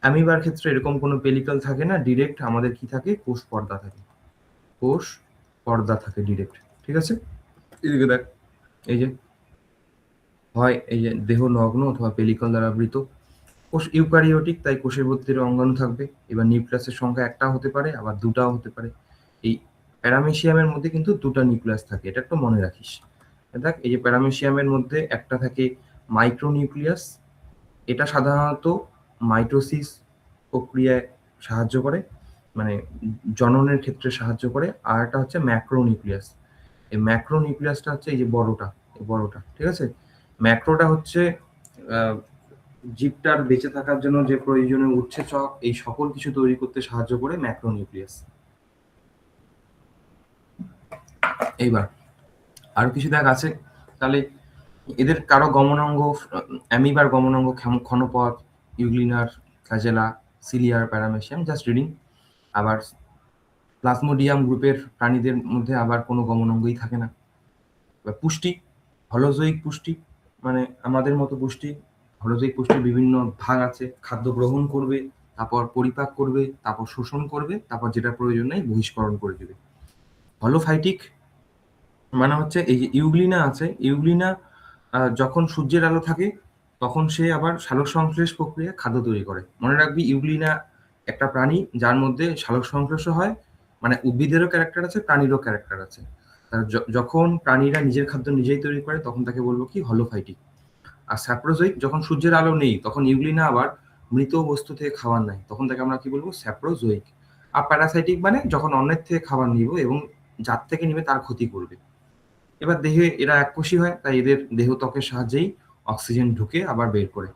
অ্যামিবার ক্ষেত্রে এরকম কোনো পেলিকল থাকে না, ডিরেক্ট আমাদের কি থাকে? কোষ পর্দা থাকে। কোষ পর্দা থাকে ডিরেক্ট। ঠিক আছে? এদিকে দেখ, এই যে হয় এই যে দেহ নগ্ন অথবা পেলিকল দ্বারা আবৃত। কোষ ইউক্যারিওটিক, তাই কোষের ভিতরে অঙ্গাণু থাকবে। এবার নিউক্লিয়াসের সংখ্যা একটা হতে পারে, আবার দুটাও হতে পারে। এই প্যারামেসিয়ামের মধ্যে কিন্তু দুটা নিউক্লিয়াস থাকে, এটা একটু মনে রাখিস। দেখ, এই যে প্যারামেসিয়ামের মধ্যে একটা থাকে মাইক্রোনিউক্লিয়াস, এটা সাধারণত মাইটোসিস প্রক্রিয়ায় সাহায্য করে, মানে জননের ক্ষেত্রে সাহায্য করে। আর একটা হচ্ছে ম্যাক্রোনিউক্লিয়াস। এই ম্যাক্রোনিউক্লিয়াসটা হচ্ছে এই যে বড়টা, এই বড়টা। ঠিক আছে? ম্যাক্রোটা হচ্ছে আহ, জীবটার বেঁচে থাকার জন্য যে প্রয়োজনীয় উৎসেচক, এই সকল কিছু তৈরি করতে সাহায্য করে ম্যাক্রোনিউক্লিয়াস। এইবার আরো কিছু দেখ আছে। তাহলে এদের কারো গমনাঙ্গ, অ্যামিবার গমনাঙ্গ ক্ষণপথ, ইউগ্লিনার, ফ্ল্যাজেলা, সিলিয়ার, প্যারামেসিয়াম, জাস্ট রিডিং। আবার প্লাজমোডিয়াম গ্রুপের প্রাণীদের মধ্যে আবার কোনো গমনাঙ্গই থাকে না। এবার পুষ্টি, হলোজৈক পুষ্টি, মানে আমাদের মতো পুষ্টি। হলোজৈক পুষ্টির বিভিন্ন ভাগ আছে। খাদ্য গ্রহণ করবে, তারপর পরিপাক করবে, তারপর শোষণ করবে, তারপর যেটা প্রয়োজন নেই বহিষ্করণ করে দেবে। হলোফাইটিক মানে হচ্ছে এই যে ইউগ্লিনা আছে, ইউগ্লিনা যখন সূর্যের আলো থাকে তখন সে আবার সালোক সংশ্লেষ প্রক্রিয়া খাদ্য তৈরি করে। মনে রাখবি, ইউগ্লিনা একটা প্রাণী যার মধ্যে সালোক সংশ্লেষ হয়, মানে উদ্ভিদেরও ক্যারেক্টার আছে, প্রাণীরও ক্যারেক্টার আছে। যখন প্রাণীরা নিজের খাদ্য নিজেই তৈরি করে তখন তাকে বলবো কি? হলোফাইটিক। আর স্যাপ্রোজোইক, যখন সূর্যের আলো নেই তখন ইউগ্লিনা আবার মৃত বস্তু থেকে খাবার নেয়, তখন তাকে আমরা কি বলবো? স্যাপ্রোজোইক। আর প্যারাসাইটিক মানে যখন অন্যের থেকে খাবার নিব এবং যার থেকে নিবে তার ক্ষতি করবে। এবার দেহে এরা এককোষী হয়, তাই এদের দেহত্বকের সাহায্যেই অক্সিজেন ঢুকে আবার বের করে।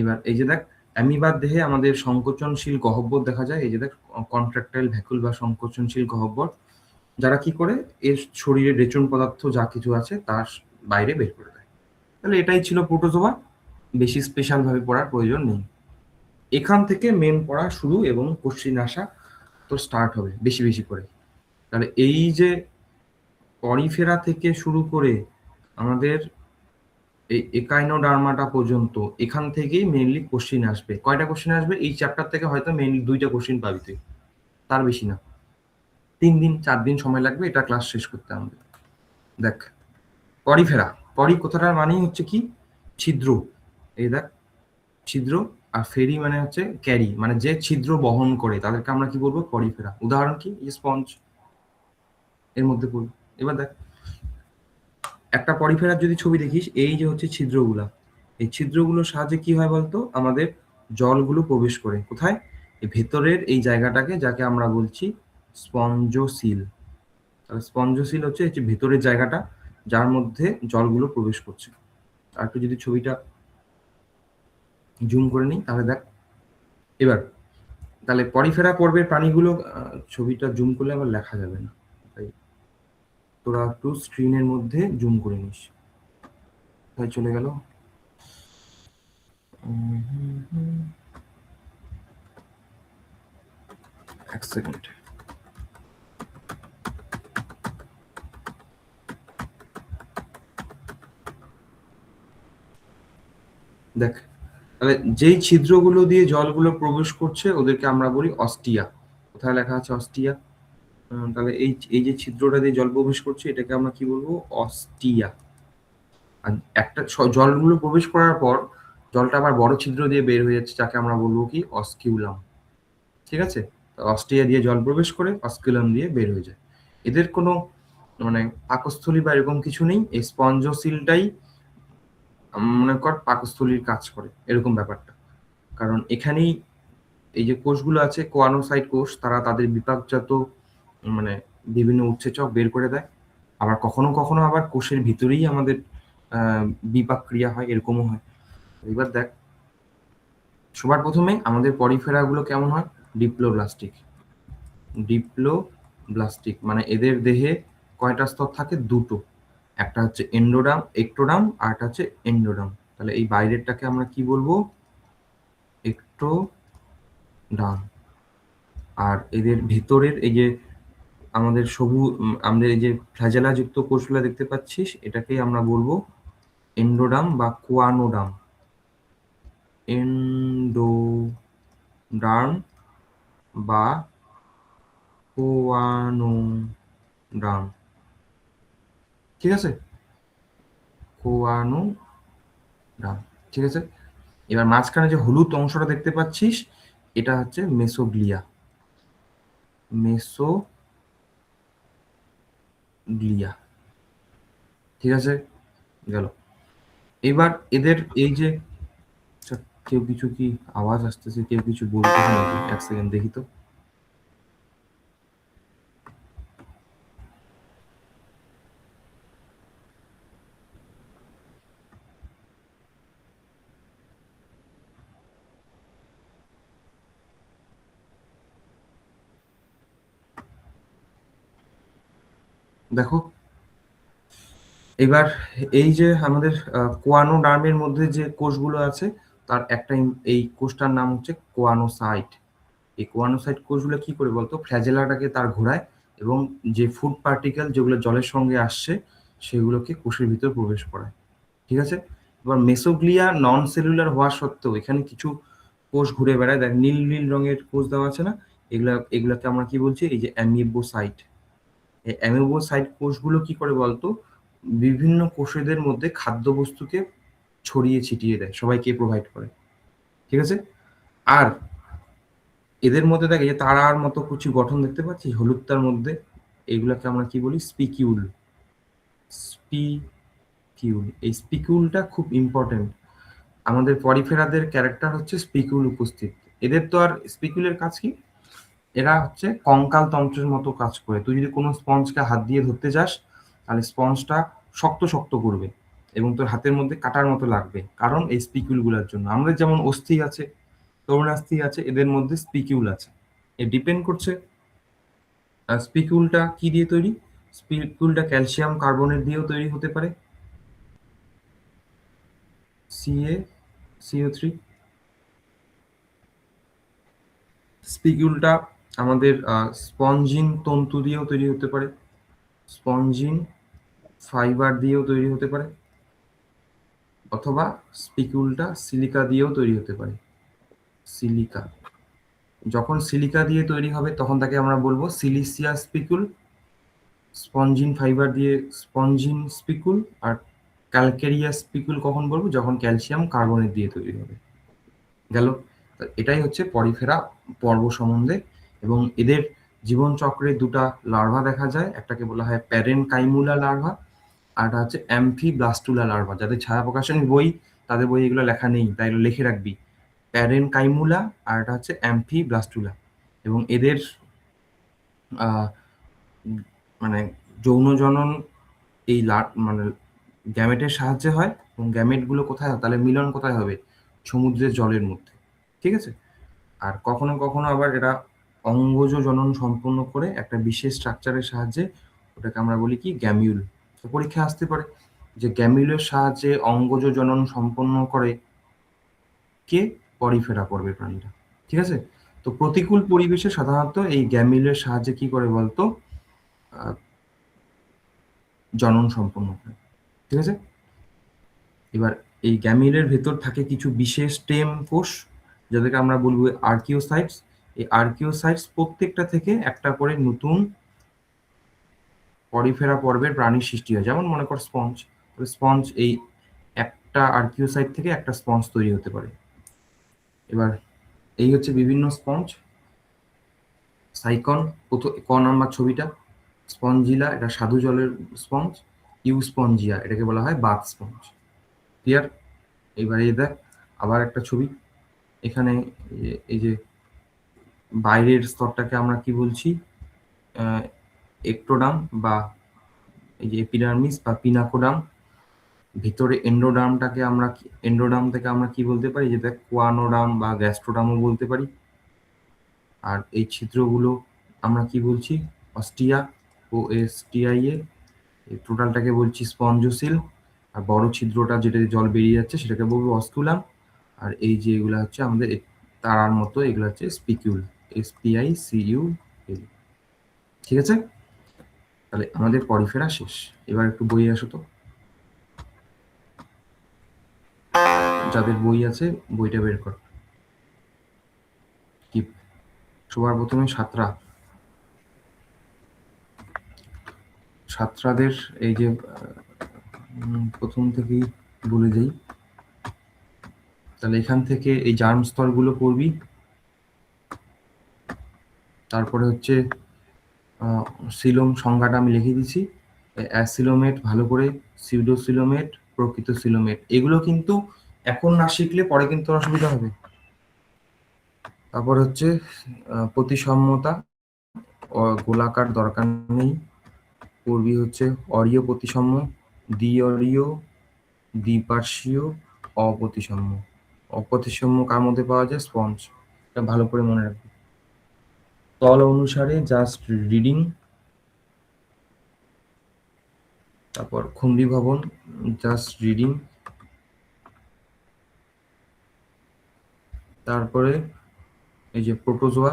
এবার এই যে দেখ, অ্যামিবার দেহে আমাদের সংকোচনশীল গহ্বর দেখা যায়। এই যে দেখ, কন্ট্রাক্টাইল ভ্যাকুল বা সংকোচনশীল গহ্বর, যারা কি করে? এর শরীরে রেচন পদার্থ যা কিছু আছে তার বাইরে বের করে দেয়। তাহলে এটাই ছিল প্রোটোজোয়া। বেশি স্পেশাল ভাবে পড়ার প্রয়োজন নেই। এখান থেকে মেন পড়া শুরু এবং কোশ্চিন আসা তো স্টার্ট হবে বেশি বেশি করে। তাহলে এই যে পরিফেরা থেকে শুরু করে আমাদের এই একাইনোডার্মাটা পর্যন্ত এখান থেকেই মেইনলি কোশ্চিন আসবে। কয়টা কোশ্চিন আসবে? এই চ্যাপ্টার থেকে হয়তো মেইনলি 2টা কোশ্চিন পাবি তুই, তার বেশি না। 3 দিন 4 দিন সময় লাগবে এটা ক্লাস শেষ করতে আমাদের। দেখ, পরিফেরা, পরি কথাটার মানেই হচ্ছে কি? ছিদ্র। এই দেখ, ছিদ্র। আর ফেরি মানে হচ্ছে ক্যারি, মানে যে ছিদ্র বহন করে তাদেরকে আমরা কি বলবো? পরিফেরা। উদাহরণ কি? এই স্পঞ্জ এর মধ্যে পড়বে। এবার দেখ, একটা পরিফেরার যদি ছবি দেখিস, এই যে হচ্ছে ছিদ্রগুলা, এই ছিদ্রগুলোর সাহায্যে কি হয় বলতো? আমাদের জলগুলো প্রবেশ করে কোথায়? এই ভেতরের এই জায়গাটাকে, যাকে আমরা বলছি স্পঞ্জোসিল। তাহলে স্পঞ্জোসিল হচ্ছে এই যে ভেতরের জায়গাটা, যার মধ্যে জলগুলো প্রবেশ করছে। আর একটু যদি ছবিটা জুম করে নিই তাহলে দেখ। এবার তাহলে পরিফেরা পর্বের প্রাণীগুলো, ছবিটা জুম করলে আবার লেখা যাবে না, তাই তোরা একটু স্ক্রিনের মধ্যে জুম করে নিস। তাই চলে গেল। এক সেকেন্ড। দেখ, তাহলে যেই ছিদ্রগুলো দিয়ে জলগুলো প্রবেশ করছে ওদেরকে আমরা বলি অস্টিয়া। কোথায় লেখা আছে অস্টিয়া? তাহলে এই এই যে ছিদ্রটা দিয়ে জল প্রবেশ করছে এটাকে আমরা কি বলবো? অস্টিয়া। আর একটা জলগুলো প্রবেশ করার পর জলটা আবার বড় ছিদ্র দিয়ে বের হয়ে যাচ্ছে, যাকে আমরা বলবো কি? অস্কিউলাম। ঠিক আছে? অস্ট্রিয়া দিয়ে জল প্রবেশ করে অস্কিউলাম দিয়ে বের হয়ে যায়। এদের কোনো মানে পাকস্থলী বা এরকম কিছু নেই। এই স্পঞ্জোসিলটাই মনে কর পাকস্থলীর কাজ করে, এরকম ব্যাপারটা। কারণ এখানেই এই যে কোষগুলো আছে, কোয়ানোসাইট কোষ, তারা তাদের বিপাকজাত মানে বিভিন্ন উৎসেচক বের করে দেয়। আবার কখনো কখনো আবার কোষের ভিতরেই আমাদের বিপাক ক্রিয়া হয়, এরকমও হয়। এবার দেখ, সবার প্রথমে আমাদের পরিফেরাগুলো কেমন হয়? ডিপ্লোব্লাস্টিক। ডিপ্লোব্লাস্টিক মানে এদের দেহে কয়টা স্তর থাকে? দুটো। একটা হচ্ছে এন্ডোডার্ম, একটোডার্ম, আর একটা হচ্ছে এন্ডোডার্ম। তাহলে এই বাইরেরটাকে আমরা কি বলবো? একটোডার্ম। আর এদের ভিতরের এই যে আমাদের আমাদের এই যে ফ্ল্যাজেলা যুক্ত কোষগুলো দেখতে পাচ্ছিস, এটাকেই আমরা বলবো এন্ডোডার্ম বা কোয়ানোডার্ম। এন্ডোডার্ম বা কোয়ানোডার্ম। ঠিক আছে? কোয়ানোডার্ম। ঠিক আছে? এবার মাঝখানে যে হলুদ অংশটা দেখতে পাচ্ছিস, এটা হচ্ছে মেসোগ্লিয়া। মেসোগ্লিয়া। ঠিক আছে? গেল। এবার এদের এই যে, আচ্ছা, কেউ কিছু কি আওয়াজ আসতেছে? কেউ কিছু বলতেছে নাকি? এক সেকেন্ড দেখি তো। দেখো, এবার এই যে আমাদের কোয়ানোডার্মের মধ্যে যে কোষগুলো আছে, তার একটা এই কোষটার নাম হচ্ছে কোয়ানোসাইট। এই কোয়ানোসাইট কোষগুলো কি করে বলতো? ফ্ল্যাজেলাটাকে তার ঘোরায় এবং যে ফুড পার্টিকেল যেগুলো জলের সঙ্গে আসছে সেগুলোকে কোষের ভিতর প্রবেশ করায়। ঠিক আছে? এবার মেসোগ্লিয়া নন সেলুলার হওয়া সত্ত্বেও এখানে কিছু কোষ ঘুরে বেড়ায়। দেখ, নীল নীল রঙের কোষ দেওয়া আছে না? এগুলাকে আমরা কি বলছি? এই যে অ্যামিবোসাইট। এই অ্যামিবোসাইট কোষগুলো কি করে বলতো? বিভিন্ন কোষেদের মধ্যে খাদ্যবস্তুকে ছড়িয়ে ছিটিয়ে দেয়, সবাইকে প্রোভাইড করে। ঠিক আছে? আর এদের মধ্যে দেখ, এই যে তারার মতো কিছু গঠন দেখতে পাচ্ছিস হলুদটার মধ্যে, এগুলাকে আমরা কি বলি? স্পিকিউল। স্পিকিউল। এই স্পিকিউলটা খুব ইম্পর্টেন্ট। আমাদের পরিফেরাদের ক্যারেক্টার হচ্ছে স্পিকিউল উপস্থিত। এদের তো আর স্পিকিউলের কাজ কি? এরা হচ্ছে কঙ্কাল তন্ত্রের মতো কাজ করে। তুই যদি কোনো স্পঞ্জকে হাত দিয়ে ধরতে যাস, তাহলে স্পঞ্জটা শক্ত শক্ত করবে এবং তোর হাতের মধ্যে কাটার মতো লাগবে, কারণ এই স্পিকিউল গুলার জন্য। আমাদের যেমন অস্থি আছে, তরুণাস্থি আছে, এদের মধ্যে স্পিকিউল আছে। এ ডিপেন্ড করছে স্পিকিউলটা কি দিয়ে তৈরি। স্পিকিউলটা ক্যালসিয়াম কার্বনেট দিয়েও তৈরি হতে পারে, CaCO3। স্পিকিউলটা আমাদের স্পঞ্জিন তন্তু দিয়েও তৈরি হতে পারে, স্পঞ্জিন ফাইবার দিয়েও তৈরি হতে পারে, অথবা স্পিকিউলটা সিলিকা দিয়েও তৈরি হতে পারে। সিলিকা, যখন সিলিকা দিয়ে তৈরি হবে তখন তাকে আমরা বলবো সিলিসিয়া স্পিকুল। স্পঞ্জিন ফাইবার দিয়ে স্পঞ্জিন স্পিকুল। আর ক্যালকেরিয়া স্পিকুল কখন বলবো? যখন ক্যালসিয়াম কার্বনেট দিয়ে তৈরি হবে। গেল। এটাই হচ্ছে পরিফেরা পর্ব সম্বন্ধে। এবং এদের জীবন চক্রে দুটা লার্ভা দেখা যায়, একটাকে বলা হয় প্যারেনকাইমুলা লার্ভা, আর একটা হচ্ছে অ্যাম্ফিব্লাস্টুলা লার্ভা। যাদের ছায়া প্রকাশনী বই, তাদের বই এগুলো লেখা নেই, তাই এগুলো লিখে রাখবি। প্যারেনকাইমুলা আর এটা হচ্ছে অ্যাম্ফিব্লাস্টুলা। এবং এদের মানে যৌন জনন এই মানে গ্যামেটের সাহায্যে হয়। এবং গ্যামেটগুলো কোথায় হয়? তাহলে মিলন কোথায় হবে? সমুদ্রের জলের মধ্যে। ঠিক আছে? আর কখনো কখনো আবার এরা অঙ্গজ জনন সম্পন্ন করে একটা বিশেষ স্ট্রাকচারের সাহায্যে, ওটাকে আমরা বলি কি গ্যামিউল। তো পরীক্ষা আসতে পারে যে গ্যামিউলের সাহায্যে অঙ্গজ জনন সম্পন্ন করে কে? পরিফেরা পর্বের প্রাণীরা। ঠিক আছে? তো প্রতিকূল পরিবেশে সাধারণত এই গ্যামিউলের সাহায্যে কি করে বলতো? আহ, জনন সম্পন্ন করে। ঠিক আছে? এবার এই গ্যামিউলের ভেতর থাকে কিছু বিশেষ স্টেম কোষ, যাদেরকে আমরা বলবো আর্কিওসাইটস। এই আর্কিওসাইটস প্রত্যেকটা থেকে একটা করে নতুন পরিফেরা পর্বের প্রাণীর সৃষ্টি হয়। যেমন মনে কর স্পঞ্জ, স্পঞ্জ এই একটা আর্কিওসাইট থেকে একটা স্পঞ্জ তৈরি হতে পারে। এবার এই হচ্ছে বিভিন্ন স্পঞ্জ। সাইকন, প্রথম ক নাম্বার ছবিটা, স্পঞ্জিলা এটা সাধু জলের স্পঞ্জ। ইউস্পঞ্জিয়া এটাকে বলা হয় বাথ স্পঞ্জ। ক্লিয়ার? এবার এই দেখ আবার একটা ছবি। এখানে এই যে বাইরের স্তরটাকে আমরা কি বলছি? একটোডাম বা এই যে এপিডার্মিস বা পিনাকোডাম। ভিতরে এন্ডোডামটাকে আমরা এন্ডোডাম থেকে আমরা কি বলতে পারি? যে দেখ কোয়ানোডাম বা গ্যাস্ট্রোডামও বলতে পারি। আর এই ছিদ্রগুলো আমরা কি বলছি? Ostia, OSTIA। এই টোটালটাকে বলছি স্পঞ্জোসিল। আর বড় ছিদ্রটা যেটা জল বেরিয়ে যাচ্ছে সেটাকে বলবো অস্কুলাম। আর এই যে এগুলো হচ্ছে আমাদের তারার মতো, এগুলো হচ্ছে স্পিকিউল, SPICUL। ঠিক আছে? তাহলে আমাদের পরিফেরা শেষ। এবার একটু বই আসো তো, যাদের বই আছে বইটা বের কর। কি সবার প্রথমে ছাত্রাদের এই যে প্রথম থেকেই বলে যাই, তাহলে এখান থেকে এই জার্ম স্তরগুলো পড়বি। তারপরে হচ্ছে সিলোম সংজ্ঞাটা আমি লিখে দিচ্ছি। অ্যাসিলোমেট ভালো করে, সিউডোসিলোমেট, প্রকৃত সিলোমেট, এগুলো কিন্তু এখন না শিখলে পরে কিন্তু অসুবিধা হবে। তারপর হচ্ছে প্রতিসাম্যতা, গোলাকার দরকার নেই। পড়বি হচ্ছে অরীয় প্রতিসাম্য, দ্বিঅরীয়, দ্বিপার্শ্বীয়, অপ্রতিসাম্য। অপ্রতিসাম্য কার মধ্যে পাওয়া যায়? স্পঞ্জ। এটা ভালো করে মনে রাখবি। তল অনুসারে জাস্ট রিডিং। তারপর খুন্ডি ভবন, জাস্ট রিডিং। তারপরে এই যে প্রোটোজোয়া,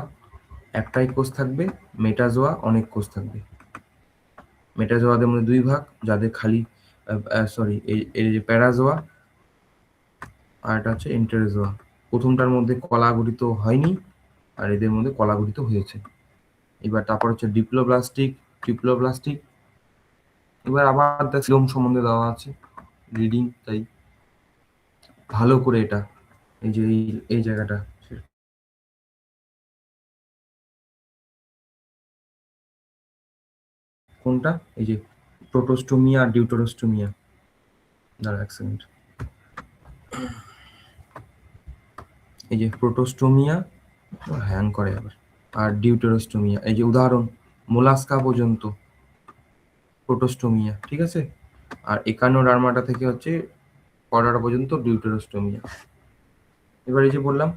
একটাই কোষ থাকবে। মেটাজোয়া অনেক কোষ থাকবে। মেটাজোয়াদের মধ্যে দুই ভাগ, যাদের খালি সরি এই যে প্যারাজোয়া, আর এটা হচ্ছে এন্টেরোজোয়া। প্রথমটার মধ্যে কলা গঠিত হয়নি, আর এদের মধ্যে কলা গঠিত হয়েছে। এবার তারপর হচ্ছে ডিপ্লোব্লাস্টিক, ট্রিপ্লোব্লাস্টিক। এবার আবার সিলোম সম্বন্ধে দেওয়া আছে রিডিং, তাই ভালো করে এটা এই যে এই জায়গাটা কোনটা? এই যে প্রোটোস্টোমিয়া আর ডিউটোরোস্টোমিয়া। দাঁড়া এক সেকেন্ড। এই যে প্রোটোস্টোমিয়া, হ্যাং করে আবার, আর ডিউটেরোস্টোমিয়া। এই যে উদাহরণ মোলাস্কা পর্যন্ত প্রোটোস্টোমিয়া। ঠিক আছে? আর একানোডার্মাটা থেকে হচ্ছে কর্ডাটা পর্যন্ত ডিউটেরোস্টোমিয়া। এবার এই যে বললাম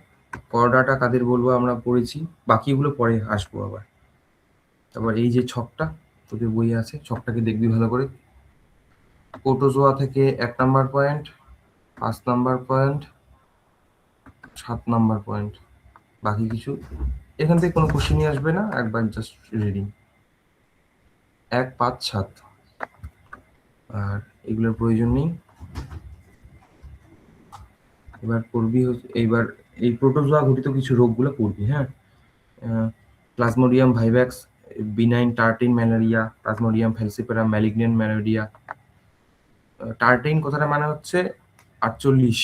কর্ডাটা কাদের বলবো আমরা পড়েছি, বাকিগুলো পরে আসবো আবার। তারপর এই যে ছকটা তোদের বই আছে, ছকটাকে দেখবি ভালো করে। প্রোটোজোয়া থেকে 1 number point, 5 number point, 7 number point, বাকি কিছু এখান থেকে কোনো কোশ্চেনই আসবে না, একবার জাস্ট রিডিং 1, 5, 7, আর এগুলোর প্রয়োজন নেই। এবার পড়বি এইবার এই প্রোটোজোয়া ঘটিত কিছু রোগগুলো পড়বি, হ্যাঁ। Plasmodium vivax, benign tertian malaria, plasmodium falciparum malignant malaria. Tertian কথাটা মানে হচ্ছে 48।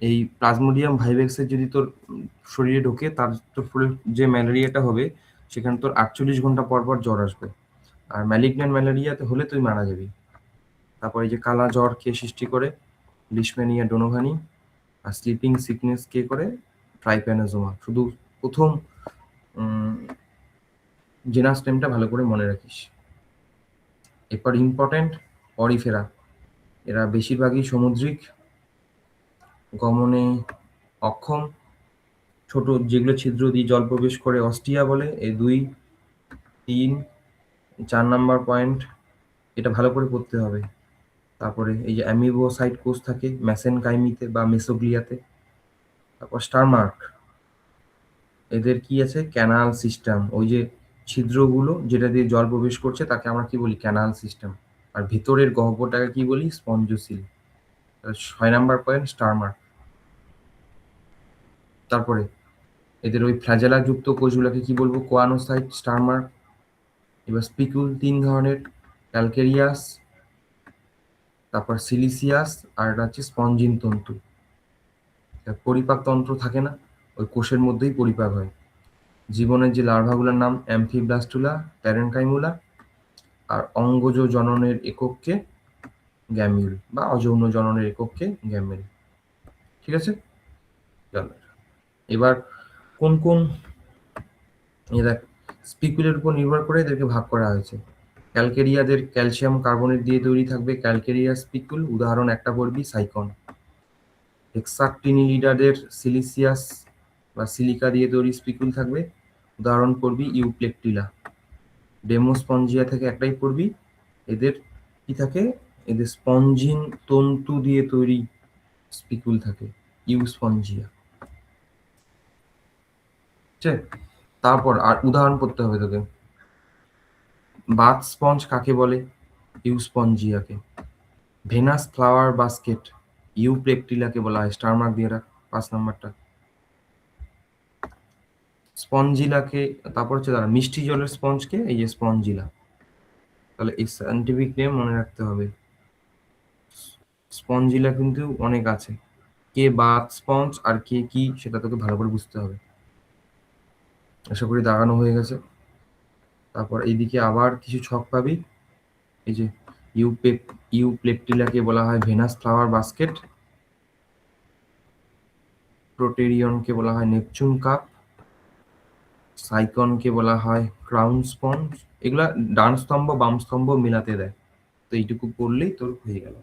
এই প্লাজমোডিয়াম ভাইভ্যাক্সের যদি তোর শরীরে ঢোকে, তার তোর যে ম্যালেরিয়াটা হবে সেখানে তোর 48 ঘন্টা পর পর জ্বর আসবে। আর ম্যালিগন্যান্ট ম্যালেরিয়াতে হলে তুই মারা যাবি। তারপরে যে কালা জ্বর কে সৃষ্টি করে? Leishmania donovani. Are sleeping sickness কে করে? ট্রাইপ্যানোজোমা। শুধু প্রথম জেনাস নেমটা ভালো করে মনে রাখিস। এরপর ইম্পর্টেন্ট অরিফেরা, এরা বেশিরভাগই সামুদ্রিক, গমনে অক্ষম, ছোট যেগুলো ছিদ্র দিয়ে জল প্রবেশ করে অস্টিয়া বলে। এই 2, 3, 4 নাম্বার পয়েন্ট এটা ভালো করে পড়তে হবে। তারপরে এই যে অ্যামিবোসাইট কোষ থাকে মেসেনকাইমিতে বা মেসোগ্লিয়াতে। তারপর স্টারমার্ক, এদের কি আছে? Canal system. ওই যে ছিদ্রগুলো যেটা দিয়ে জল প্রবেশ করছে তাকে আমরা কি বলি? Canal system. আর ভিতরের গহ্বরটাকে কি বলি? স্পঞ্জোসিল। 6 নাম্বার পয়েন্ট স্টারমার্ক। তারপরে এদের ওই ফ্ল্যাজেলা যুক্ত কোষগুলোকে কি বলবো? কোয়ানোসাইট, স্টারমার্ক। এবার স্পিকুল 3 ধরনের, ক্যালকেরিয়াস, তারপর সিলিসিয়াস, আর এটা হচ্ছে স্পঞ্জিন তন্তু। পরিপাক তন্ত্র থাকে না, ওই কোষের মধ্যেই পরিপাক হয়। জীবনের যে লার্ভাগুলোর নাম অ্যামফিব্লাস্টুলা, প্যারেনকাইমুলা। আর অঙ্গজ জননের একককে গ্যামিউল বা অযৌন জননের একককে গ্যামেল। ঠিক আছে? এবার কোন কোন দেখ স্পিকুলের উপর নির্ভর করে এদেরকে ভাগ করা হয়েছে। ক্যালকেরিয়াদের ক্যালসিয়াম কার্বনেট দিয়ে তৈরি থাকবে ক্যালকেরিয়া স্পিকুল, উদাহরণ একটা পড়বি সাইকন। হেক্সাক্টিনিলিডাদের সিলিসিয়াস বা সিলিকা দিয়ে তৈরি স্পিকুল থাকবে, উদাহরণ পড়বি ইউপ্লেকটিলা। ডেমোস্পঞ্জিয়া থেকে একটাই পড়বি, এদের কি থাকে? এদের স্পঞ্জিন তন্তু দিয়ে তৈরি স্পিকুল থাকে, ইউস্পঞ্জিয়া। ঠিক আছে? তারপর আর উদাহরণ পড়তে হবে তোকে। বাথ স্পঞ্জ কাকে বলে? ইউস্পঞ্জিয়াকে। ভেনাস ফ্লাওয়ার বাস্কেট ইউপ্লেকটিলাকে বলা হয়, স্টারমার্ক দিয়ে রাখ 5 নাম্বারটা। স্পঞ্জিলাকে, তারপর হচ্ছে দাঁড়া মিষ্টি জলের স্পঞ্জকে, এই যে স্পঞ্জিলা। তাহলে এই সায়েন্টিফিক নেম মনে রাখতে হবে। স্পঞ্জিলা কিন্তু অনেক আছে, কে বাথ স্পঞ্জ আর কে কি সেটা তোকে ভালো করে বুঝতে হবে। আশা করি দাগানো হয়ে গেছে। তারপর এইদিকে আবার কিছু ছক পাবি। এই যে ইউপ্লেকটিলাকে বলা হয় ভেনাস ফ্লাওয়ার বাস্কেট, প্রোটেরিয়নকে বলা হয় নেপচুন কাপ, সাইকনকে বলা হয় ক্রাউন স্পঞ্জ। এগুলা ডান স্তম্ভ বাম স্তম্ভ মিলাতে দেয়, তো এইটুকু পড়লেই তোর হয়ে গেল।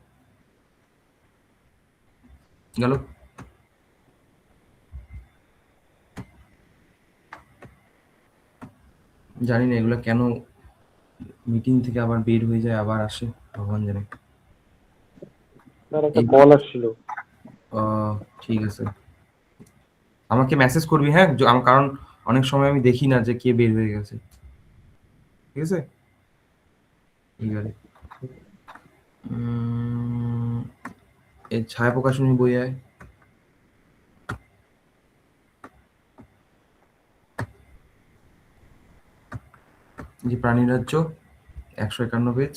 জানি না এগুলো কেন মিটিং থেকে আবার বের হয়ে যায় আবার আসে, ভগবান জানে। একটা কল আসছিল। ঠিক আছে, আমাকে মেসেজ করবি, হ্যাঁ, কারণ অনেক সময় আমি দেখি না যে কে বের হয়ে গেছে। ঠিক আছে? এইবারে এই ছায়া প্রকাশনী বই আয়। যে প্রাণী রাজ্য 151 পেজ,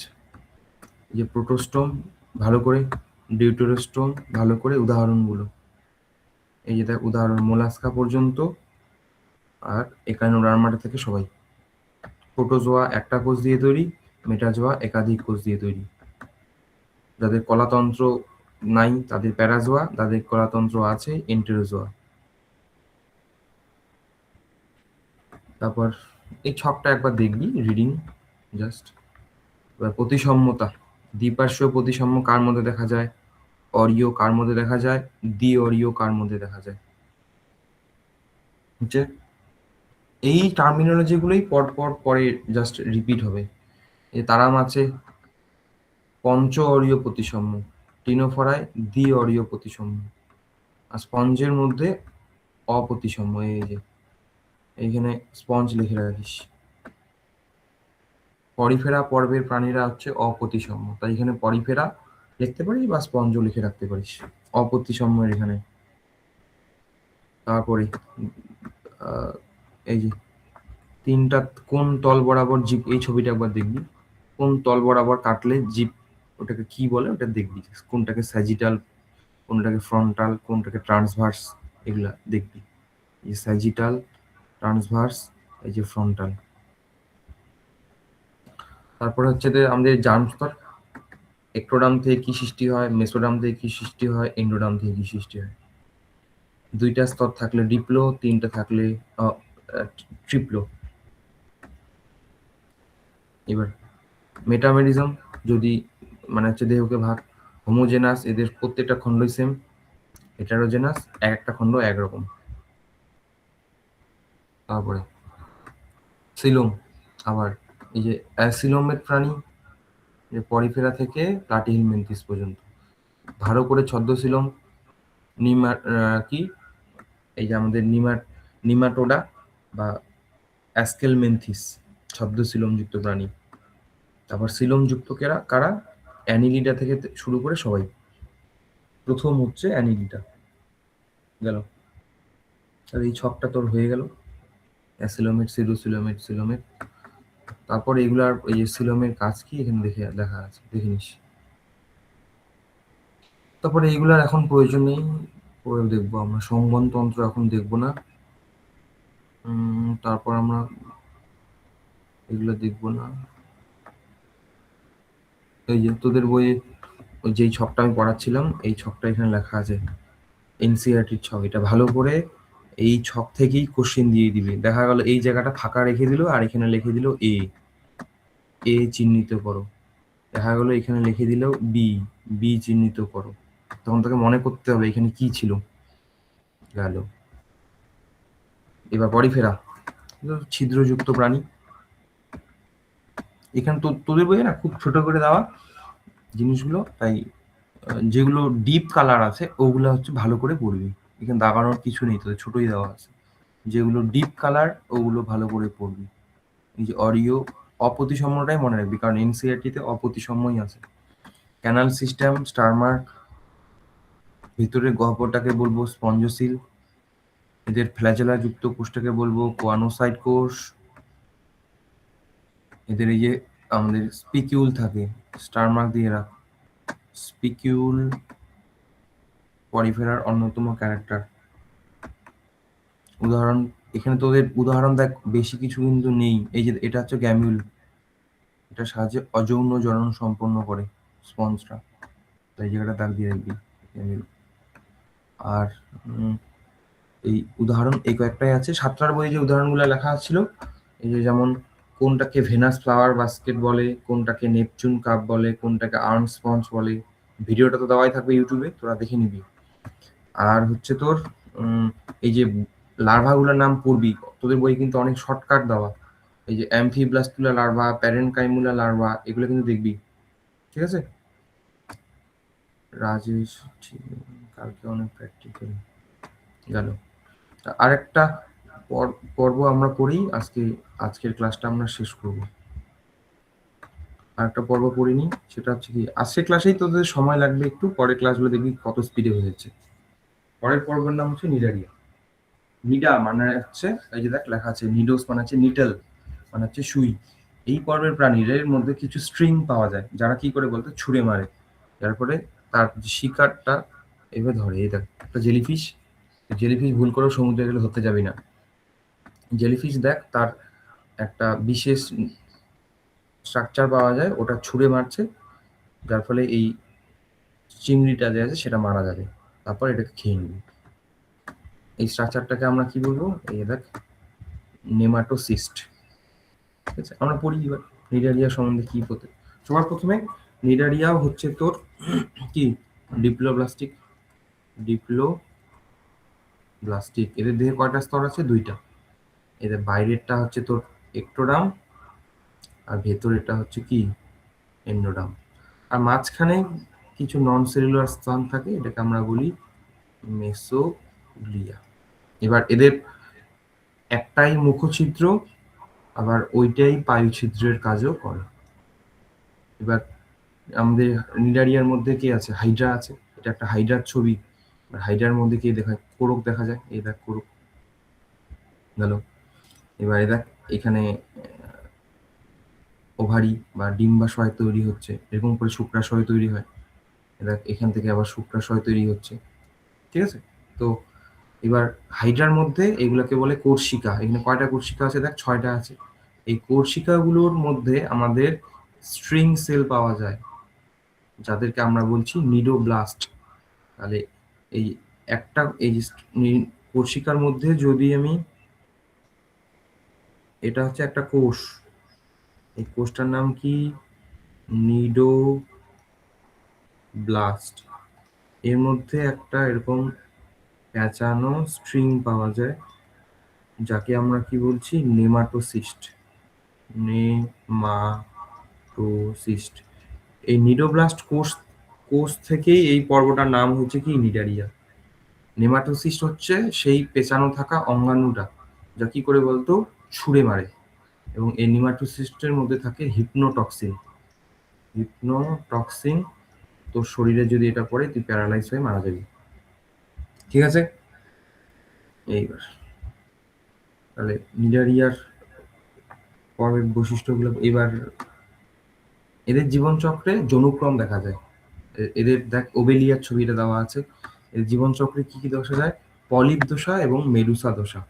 যে প্রোটোস্টোম ভালো করে, ডিউটেরোস্টোম ভালো করে, উদাহরণগুলো এই যে দেখ, উদাহরণ মোলাস্কা পর্যন্ত, আর একাইনোডার্মাটা থেকে সবাই। প্রোটোজোয়া একটা কোষ দিয়ে তৈরি, মেটাজোয়া একাধিক কোষ দিয়ে তৈরি। যাদের কলাতন্ত্র নাই তাদের প্যারাজোয়া, যাদের কলাতন্ত্র আছে এন্টেরোজোয়া। তারপর এই ছকটা একবার দেখবি, রিডিং জাস্ট। এবার প্রতিসাম্যতা, দ্বিপার্শ্বীয় প্রতিসাম্য কার মধ্যে দেখা যায়? অরিও কার মধ্যে দেখা যায়? দ্বি অরিও কার মধ্যে দেখা যায়? হচ্ছে এই টার্মিনোলজি গুলোই পর পর পরে জাস্ট রিপিট হবে। তারাম আছে পঞ্চ অরীয় প্রতিসাম্য, টিনোফরায় দ্বি অরীয় প্রতিসাম্য, আর স্পঞ্জের মধ্যে অপ্রতিসাম্য। এই যে এইখানে স্পঞ্জ লিখে রাখিস। পরিফেরা পর্বের প্রাণীরা হচ্ছে অপ্রতিসম, তাই এখানে পরিফেরা লিখতে পারিস বা স্পঞ্জও লিখে রাখতে পারিস অপ্রতিসমের এখানে। তারপরে এই যে তিনটা কোন তল বরাবর জিভ, এই ছবিটা একবার দেখবি, কোন তল বরাবর কাটলে জিভ ওটাকে কি বলে ওটা দেখবি, কোনটাকে স্যাজিটাল, কোনটাকে ফ্রন্টাল, কোনটাকে ট্রান্সভার্স, এগুলা দেখবি। এই স্যাজিটাল, ট্রান্সভার্স, এই যে ফ্রন্টাল। তারপরে হচ্ছে যে আমাদের জার্মস্তর, এক্টোডার্ম থেকে কি সৃষ্টি হয়, মেসোডার্ম থেকে কি সৃষ্টি হয়, এন্ডোডার্ম থেকে কি সৃষ্টি হয়। দুইটা স্তর থাকলে ডিপ্লো, তিনটা থাকলে ট্রিপ্লো। এবার মেটামেরিজম, যদি মানে হচ্ছে দেহকে ভাগ, হোমোজেনাস, এদের প্রত্যেকটা খণ্ডই সেম, হেটারোজেনাস, এক একটা খণ্ড একরকম। তারপরে সিলোম, আবার এই যে অ্যাসিলোমেট প্রাণী, যে পরিফেরা থেকে প্লাটিহেলমিনথেস পর্যন্ত। ভালো করে ছদ্মসিলোম, কি এই যে আমাদের নিমাটোডা বা অ্যাস্কেলমেনথিস, ছদ্মসিলোম যুক্ত প্রাণী। তারপর সিলোম যুক্ত কারা, অ্যানিলিডা থেকে শুরু করে সবাই। প্রথম হচ্ছে অ্যানিলিডা গেল। তাহলে এই ছকটা তোর হয়ে গেল, অ্যাসিলোমেট, সিলোসিলোমেট, সিলোমেট। তারপর এগুলার এই যে সিলোমের কাজ কি এখানে দেখা আছে, দেখে নিস। তারপরে এইগুলার এখন প্রয়োজন নেই, পরে দেখবো আমরা। সংবহনতন্ত্র এখন দেখবো না। তারপর আমরা এগুলো দেখবো না। এই যে তোদের বইয়ে ওই যেই ছকটা আমি পড়াচ্ছিলাম, এই ছকটা এখানে লেখা আছে, এনসিইআরটির ছক। এটা ভালো করে এই ছক থেকেই কোশ্চেন দিয়ে দিবে। দেখা গেল এই জায়গাটা ফাঁকা রেখে দিল আর এখানে লিখে দিল এ চিহ্নিত করো। দেখা গেল এখানে লিখে দিল বি চিহ্নিত করো। তখন তোকে মনে করতে হবে এখানে কি ছিল। গেল। এবার পরিফেরা, ছিদ্রযুক্ত প্রাণী। এখানে তোদের বইয়ে না খুব ছোট করে দেওয়া জিনিসগুলো, তাই যেগুলো ডিপ কালার আছে ওগুলো হচ্ছে ভালো করে পড়বি। এখানে দাগানোর কিছু নেই, তোদের ছোটই দেওয়া আছে। যেগুলো ডিপ কালার ওগুলো ভালো করে পড়বি। এই যে অরিও, অপ্রতিসমটাই মনে রাখবি, কারণ এনসিইআরটিতে অপ্রতিসমই আছে। ক্যানাল সিস্টেম, স্টারমার, ভিতরের গহ্বরটাকে বলবো স্পঞ্জোসিল, এদের ফ্ল্যাজেলা যুক্ত কোষটাকে বলবো কোয়ানোসাইট কোষ। এদের এই যে আমাদের স্পিকিউল থাকে, স্টারমার্ক দিয়ে রাখ। স্পিকিউল পরিফেরার অন্যতম ক্যারেক্টার। উদাহরণ, এখানে তোদের উদাহরণ দেখ, বেশি কিছু কিন্তু নেই। এই যে এটা হচ্ছে গ্যামিউল, এটা সাহায্যে অযৌন জনন সম্পন্ন করে স্পঞ্জটা, তাই জায়গাটা দাগ দিয়ে রাখবি গ্যামিউল। আর এই উদাহরণ এই কয়েকটাই আছে। সাতটার বইয়ে যে উদাহরণগুলো লেখা ছিল, এই যে যেমন কোনটাকে ভেনাস ফ্লাওয়ার বাস্কেট বলে, কোনটাকে নেপচুন কাপ বলে, কোনটাকে আর্ম স্পঞ্জ বলে। ভিডিওটা তো দেওয়াই থাকবে ইউটিউবে, তোরা দেখে নিবি। আর হচ্ছে তোর এই যে লার্ভাগুলোর নাম পড়বি, তোদের বই কিন্তু অনেক শর্টকাট দেওয়া। এই যে অ্যামফিব্লাস্টুলা লার্ভা, প্যারেনকাইমুলা লার্ভা, এগুলো কিন্তু দেখবি, ঠিক আছে। রাজেশ, কালকে অনেক প্র্যাকটিক্যাল গেল। আরেকটা পর্ব আমরা পড়ি আজকে, আজকের ক্লাসটা আমরা শেষ করব। আরেকটা পর্ব পড়িনি, সেটা হচ্ছে কি আজকের ক্লাসেই তোদের সময় লাগবে একটু, পরের ক্লাসগুলো দেখবি কত স্পিডে হয়ে যাচ্ছে। পরের পর্বের নাম হচ্ছে নিডারিয়া। নিডা মানে হচ্ছে এই যে দেখ লেখা আছে, নিডোস মানে হচ্ছে নিটল, মানে হচ্ছে সুই। এই পর্বের প্রাণীদের মধ্যে কিছু স্ট্রিং পাওয়া যায়, যারা কি করে বলতে ছুঁড়ে মারে, যার পরে তার শিকারটা এভাবে ধরে। এই দেখ একটা জেলিফিশ, জেলিফিশ ভুল করেও সমুদ্রে গেলে ধরতে যাবি না। জেলিফিশ দেখ তার একটা বিশেষ স্ট্রাকচার পাওয়া যায়, ওটা ছুঁড়ে মারছে, যার ফলে এই চিংড়িটা যে আছে সেটা মারা যাবে, তারপর এটাকে খেয়ে নিবি। এই স্ট্রাকচারটাকে আমরা কি বলবো, এই দেখ নেমাটোসিস্ট। ঠিক আছে, আমরা পড়ি এবার নিডারিয়া সম্বন্ধে কি হতে। সবার প্রথমে নিডারিয়া হচ্ছে তোর কি ডিপ্লোব্লাস্টিক, ডিপ্লোব্লাস্টিক। এদের দেহে কয়টা স্তর আছে, দুইটা। এদের বাইরেরটা হচ্ছে তোর এক্টোডার্ম, আর ভেতরেরটা হচ্ছে কি এন্ডোডার্ম। আর মাঝখানে কিছু নন সেলুলার স্থান থাকে, এটাকে আমরা বলি মেসোগ্লিয়া। এবার এদের একটাই মুখছিদ্র, আবার ওইটাই পায়ুছিদ্রের কাজও করে। এবার আমাদের নিডারিয়ার মধ্যে কি আছে? হাইড্রা আছে। এটা একটা হাইড্রার ছবি। হাইড্রার মধ্যে কি দেখা কোরক দেখা যায়, এই দেখ কোরক গেল। এবার এই দেখ এখানে ওভারি বা ডিম্বাশয় তৈরি হচ্ছে, এরকম করে শুক্রাশয় তৈরি হয়। দেখ এখান থেকে আবার শুক্রাশয় তৈরি হচ্ছে, ঠিক আছে? তো এবার হাইড্রার মধ্যে এগুলোকে বলে কোর্সিকা। এখানে কয়টা কোর্সিকা আছে? দেখ 6টা আছে। এই কোর্সিকাগুলোর মধ্যে আমাদের স্ট্রিং সেল পাওয়া যায়, যাদেরকে আমরা বলছি নিডোব্লাস্ট। তাহলে এই একটা এই কোর্সিকার মধ্যে যদি আমি, এটা হচ্ছে একটা কোষ, এই কোষটার নাম কি? নিডোব্লাস্ট। এর মধ্যে একটা এরকম প্যাঁচানো স্ট্রিং পাওয়া যায়, যাকে আমরা কি বলছি? নেমাটোসিস্ট। নেমাটোসিস্ট। এই নিডোব্লাস্ট কোষ কোষ থেকেই এই পর্বটার নাম হচ্ছে কি? নিডারিয়া। নেমাটোসিস্ট হচ্ছে সেই পেঁচানো থাকা অঙ্গাণুটা, যা কি করে বলতো? ছুঁড়ে মারে। এবং এই নেমাটোসিস্টের মধ্যে থাকে হিপনোটক্সিন। হিপনোটক্সিন তোর শরীরে যদি এটা পড়ে, তুই প্যারালাইজ হয়ে মারা যাবি, ঠিক আছে? এইবার তাহলে নিডারিয়ার পর্বের বৈশিষ্ট্যগুলো এবার, এদের জীবনচক্রে যৌনক্রম দেখা যায়। এদের দেখ ওবেলিয়ার ছবিটা দেওয়া আছে। এদের জীবনচক্রে কি কি দশা যায়? পলিপ দশা এবং মেডুসা দশা।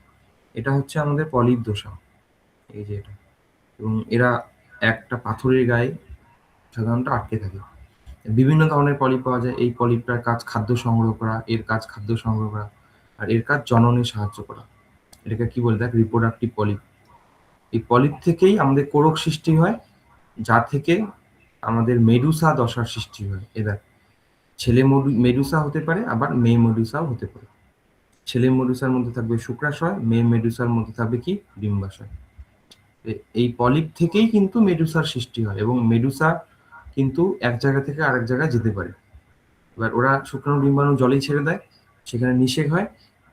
এটা হচ্ছে আমাদের পলিপ দশা, এই যে এটা। এবং এরা একটা পাথরের গায়ে সাধারণত আটকে থাকে। বিভিন্ন ধরনের পলিপ পাওয়া যায়। এই পলিপটার কাজ খাদ্য সংগ্রহ করা, এর কাজ খাদ্য সংগ্রহ করা, আর এর কাজ জননে সাহায্য করা। এটাকে কি বলে? দেখ রিপ্রোডাক্টিভ পলিপ। এই পলিপ থেকেই আমাদের কোরক সৃষ্টি হয়, যা থেকে আমাদের মেডুসা দশার সৃষ্টি হয়। এ দেখ, ছেলে মেডুসা হতে পারে, আবার মেয়ে মেডুসাও হতে পারে। ছেলে মেডুসার মধ্যে থাকবে শুক্রাশয়, মেয়ে মেডুসার মধ্যে থাকবে কি? ডিম্বাশয়। এই পলিপ থেকেই কিন্তু মেডুসার সৃষ্টি হয়, এবং মেডুসা কিন্তু এক জায়গা থেকে আরেক জায়গায় যেতে পারে। এবার ওরা শুক্রাণু ডিম্বাণু জলেই ছেড়ে দেয়, সেখানে নিষেক হয়,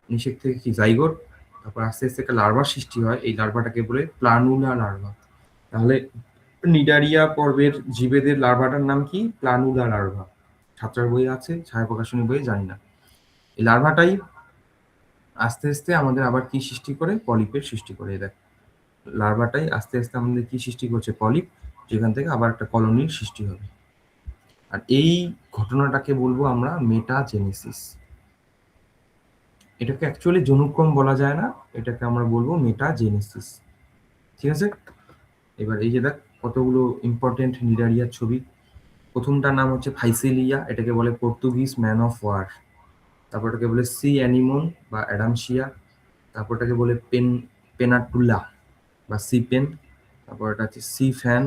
নিষেক থেকে কি? জাইগোট। তারপর আস্তে আস্তে একটা লার্ভার সৃষ্টি হয়, এই লার্ভাটাকে বলে প্লানুলা লার্ভা। তাহলে নিডারিয়া পর্বের জীবেদের লার্ভাটার নাম কি? প্লানুলা লার্ভা। ছাত্রার বই আছে, ছায়া প্রকাশনী বইয়ে জানি না। এই লার্ভাটাই আস্তে আস্তে আমাদের আবার কি সৃষ্টি করে? পলিপের সৃষ্টি করে। দেখ, লার্ভাটাই আস্তে আস্তে আমাদের কি সৃষ্টি করছে? পলিপ, যেখান থেকে আবার একটা কলোনির সৃষ্টি হবে। আর এই ঘটনাটাকে বলবো আমরা মেটাজেনেসিস। এটাকে অ্যাকচুয়ালি যৌনক্রম বলা যায় না, এটাকে আমরা বলবো মেটাজেনেসিস, ঠিক আছে? এবার এই যে দেখ কতগুলো ইম্পর্টেন্ট নিডারিয়ার ছবি। প্রথমটার নাম হচ্ছে ফাইসেলিয়া, এটাকে বলে পর্তুগিজ ম্যান অফ ওয়ার। তারপর এটাকে বলে সি অ্যানিমন বা অ্যাডামসিয়া। তারপর এটাকে বলে পেনাটুলা বা সি পেন। তারপর এটা হচ্ছে সি ফ্যান।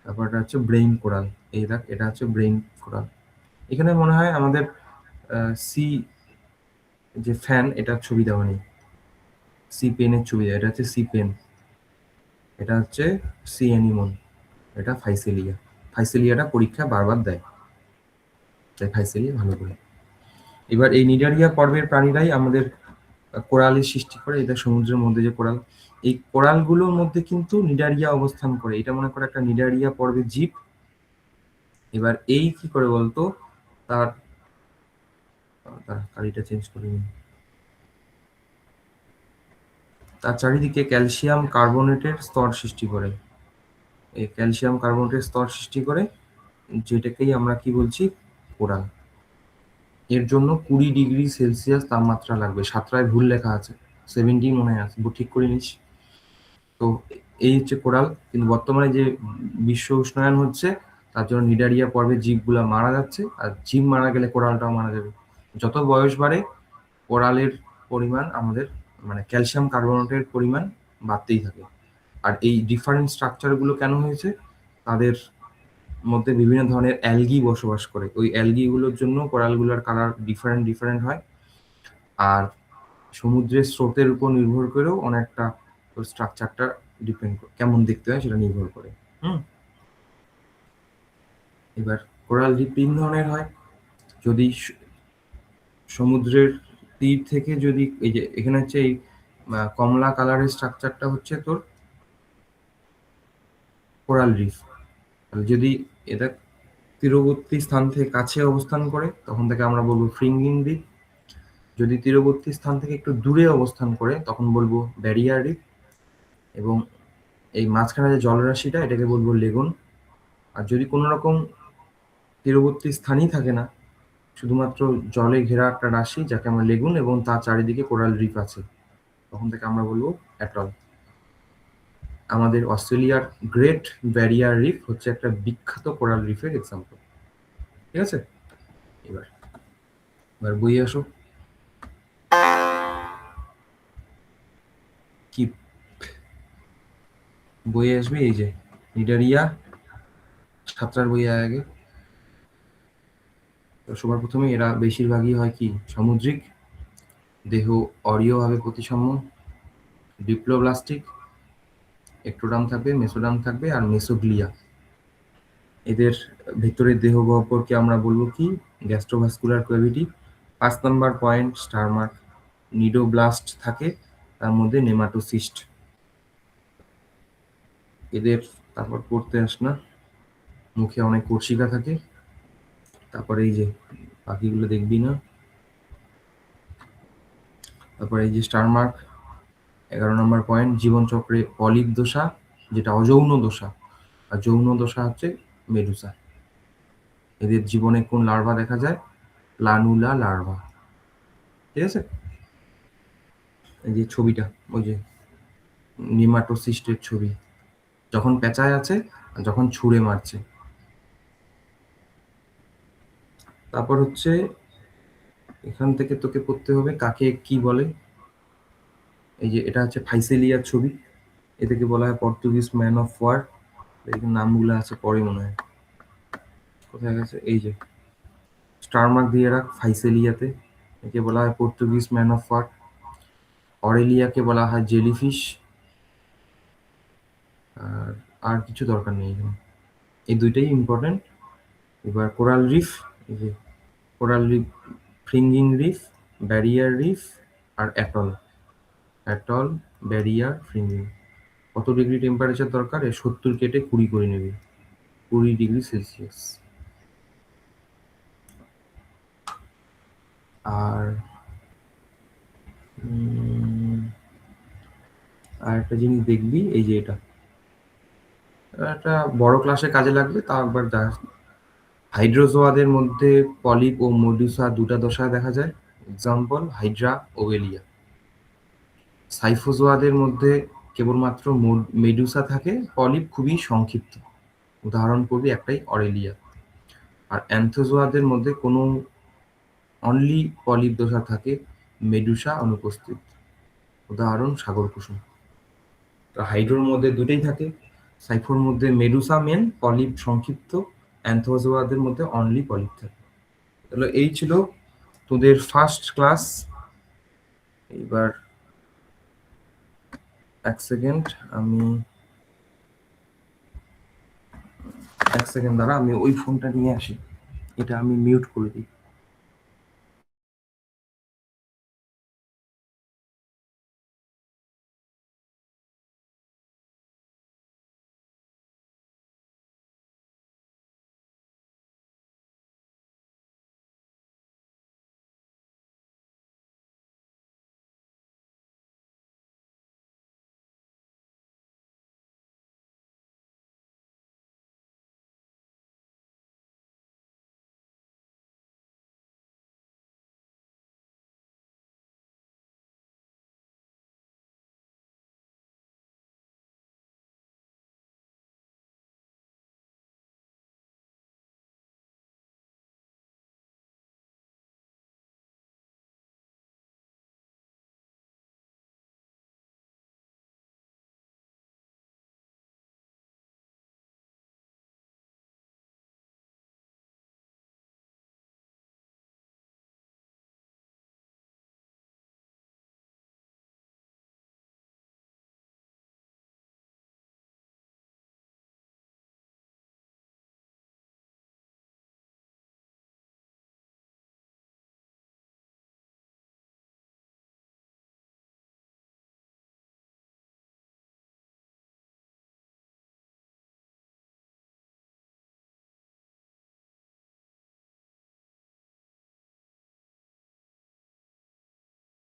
তারপর এটা হচ্ছে ব্রেইন কোরাল। এই দেখ, এটা হচ্ছে ব্রেইন কোরাল। এখানে মনে হয় আমাদের সি যে ফ্যান, এটার ছবি দেওয়া নেই। সি পেনের ছবি দেওয়া, এটা হচ্ছে সি পেন। এটা হচ্ছে সি অ্যানিমন, এটা ফাইসেলিয়া। ফাইসেলিয়াটা পরীক্ষা বারবার দেয়, তাই ফাইসেলিয়া ভালো করে। এবার এই নিডারিয়া পর্বের প্রাণীরাই আমাদের কোরালের সৃষ্টি করে। এটা সমুদ্রের মধ্যে যে কোরাল, এই কোরালগুলোর মধ্যে কিন্তু নিডারিয়া অবস্থান করে। এটা মনে করে একটা নিডারিয়া পর্বের জীব। এবার এই কি করে বলতো? তার তার কালিটা চেঞ্জ করে নিন। তার চারিদিকে ক্যালসিয়াম কার্বনেটের স্তর সৃষ্টি করে। এই ক্যালসিয়াম কার্বনেটের স্তর সৃষ্টি করে, যেটাকেই আমরা কি বলছি? কোরাল। এর জন্য 20 ডিগ্রি সেলসিয়াস তাপমাত্রা লাগবে। সাতটায় ভুল লেখা আছে, 70 মনে হয় আছে, ঠিক করে নিস। তো এই হচ্ছে কোরাল। কিন্তু বর্তমানে যে বিশ্ব উষ্ণায়ন হচ্ছে, তার জন্য নিডারিয়া পর্বের জীবগুলা মারা যাচ্ছে, আর জীব মারা গেলে কোরালটাও মারা যাবে। যত বয়স বাড়ে, কোরালের পরিমাণ আমাদের, মানে ক্যালসিয়াম কার্বনেটের পরিমাণ বাড়তেই থাকে। আর এই ডিফারেন্ট স্ট্রাকচারগুলো কেন হয়েছে? তাদের মধ্যে বিভিন্ন ধরনের অ্যালগি বসবাস করে। ওই অ্যালগিগুলোর জন্য কোরালগুলোর কালার ডিফারেন্ট ডিফারেন্ট হয়। আর সমুদ্রের স্রোতের উপর নির্ভর করেও অনেকটা ওর স্ট্রাকচারটা ডিপেন্ড করে, কেমন দেখতে হয় সেটা নির্ভর করে। হুম। এবার কোরাল রিফ তিন ধরনের হয়। যদি সমুদ্রের তীর থেকে যদি, এই যে এখানে হচ্ছে এই কমলা কালারের স্ট্রাকচারটা হচ্ছে তোর কোরাল রিফ। যদি এটা তীরবর্তী স্থান থেকে কাছে অবস্থান করে তখন তাকে আমরা বলবো ফ্রিঙ্গিং রিফ। যদি তীরবর্তী স্থান থেকে একটু দূরে অবস্থান করে তখন বলবো ব্যারিয়ার রিফ। এবং এই মাঝখানে যে জলরাশিটা এটাকে বলবো লেগুন। আর যদি কোনো রকম তীরবর্তী স্থানই থাকে না, শুধুমাত্র জলে ঘেরা একটা রাশি যাকে আমরা লেগুন এবং তার চারিদিকে কোরাল রিফ আছে, তখন থেকে আমরা বলবো অ্যাটল। আমাদের অস্ট্রেলিয়ার গ্রেট ব্যারিয়ার রিফ হচ্ছে একটা বিখ্যাত কোরাল রিফের এক্সাম্পল। ঠিক আছে, এবার এবার বইয়ে আসো। কি বইয়ে আসবে? এই যে নিডারিয়া, সাঁতরার বইয়ে আগে। তো সবার প্রথমে এরা বেশিরভাগই হয় কি সামুদ্রিক, দেহ অরীয়ভাবে প্রতিসাম্য, ডিপ্লোব্লাস্টিক, একটোডার্ম থাকবে, মেসোডার্ম থাকবে আর মেসোগ্লিয়া। এদের ভেতরের দেহ গহ্বরকে আমরা বলবো কি গ্যাস্ট্রোভাস্কুলার ক্যাভিটি। 5 নম্বর পয়েন্ট স্টার মার্ক। নিডোব্লাস্ট থাকে, তার মধ্যে নেমাটোসিস্ট। এদের তারপর পড়তে আস না, মুখে অনেক কোর্সিকা থাকে। তারপরে এই যে বাকিগুলো দেখবি না। তারপরে এই যে স্টার মার্ক 11 নম্বর পয়েন্ট, জীবনচক্রে পলিপ দশা, যেটা অযৌন দশা, আর যৌন দশা হচ্ছে মেডুসা। এদের জীবনে কোন লার্ভা দেখা যায়? প্লানুলা লার্ভা। ঠিক আছে, এই যে ছবিটা, ওই যে নেমাটোসিস্টের ছবি, যখন পেঁচায় আছে আর যখন ছুঁড়ে মারছে। তারপর হচ্ছে এখান থেকে তোকে পড়তে হবে কাকে কি বলে। এই যে এটা হচ্ছে ফাইসেলিয়ার ছবি, এটাকে বলা হয় পর্তুগিজ ম্যান অফ ওয়ার। এই নামগুলো আছে পরে মনে হয়, কোথায় গেছে? এই যে স্টার মার্ক দিয়ে রাখ ফাইসেলিয়াতে। একে বলা হয় পর্তুগিজ ম্যান অফ ওয়ার। অরেলিয়াকে বলা হয় জেলিফিশ। আর আর কিছু দরকার নেই এখানে, এই দুইটাই ইম্পর্টেন্ট। এবার কোরাল রিফ, এই যে coral reef, fringing reef, barrier reef আর অ্যাটল। Atoll, barrier, fringing. কত ডিগ্রি টেম্পারেচার দরকার? 70 কেটে 20 করে নেবে, 20 ডিগ্রি সেলসিয়াস। আর আর একটা জিনিস দেখবি, এই যে এটা একটা বড় ক্লাসে কাজে লাগবে, তাও একবার দেখ। হাইড্রোজোয়াদের মধ্যে পলিপ ও মেডুসা দুটা দশা দেখা যায়, এক্সাম্পল হাইড্রা, ওভেলিয়া। সাইফোজোয়াদের মধ্যে কেবলমাত্র মেডুসা থাকে, পলিপ খুবই সংক্ষিপ্ত, উদাহরণ করবি একটাই অরেলিয়া। আর অ্যান্থোজোয়াদের মধ্যে কোনো অনলি পলিপ দশা থাকে, মেডুসা অনুপস্থিত, উদাহরণ সাগর কুসুম। তো হাইড্রোর মধ্যে দুটোই থাকে, সাইফোর মধ্যে মেডুসা মেন, পলিপ সংক্ষিপ্ত, অ্যান্থোজোয়াদের মধ্যে অনলি পলিপ থাকে। তাহলে এই ছিল তোদের ফার্স্ট ক্লাস। এবার এক সেকেন্ড, এক সেকেন্ড দাঁড়া, আমি ওই ফোনটা নিয়ে আসি, এটা আমি মিউট করে দিই।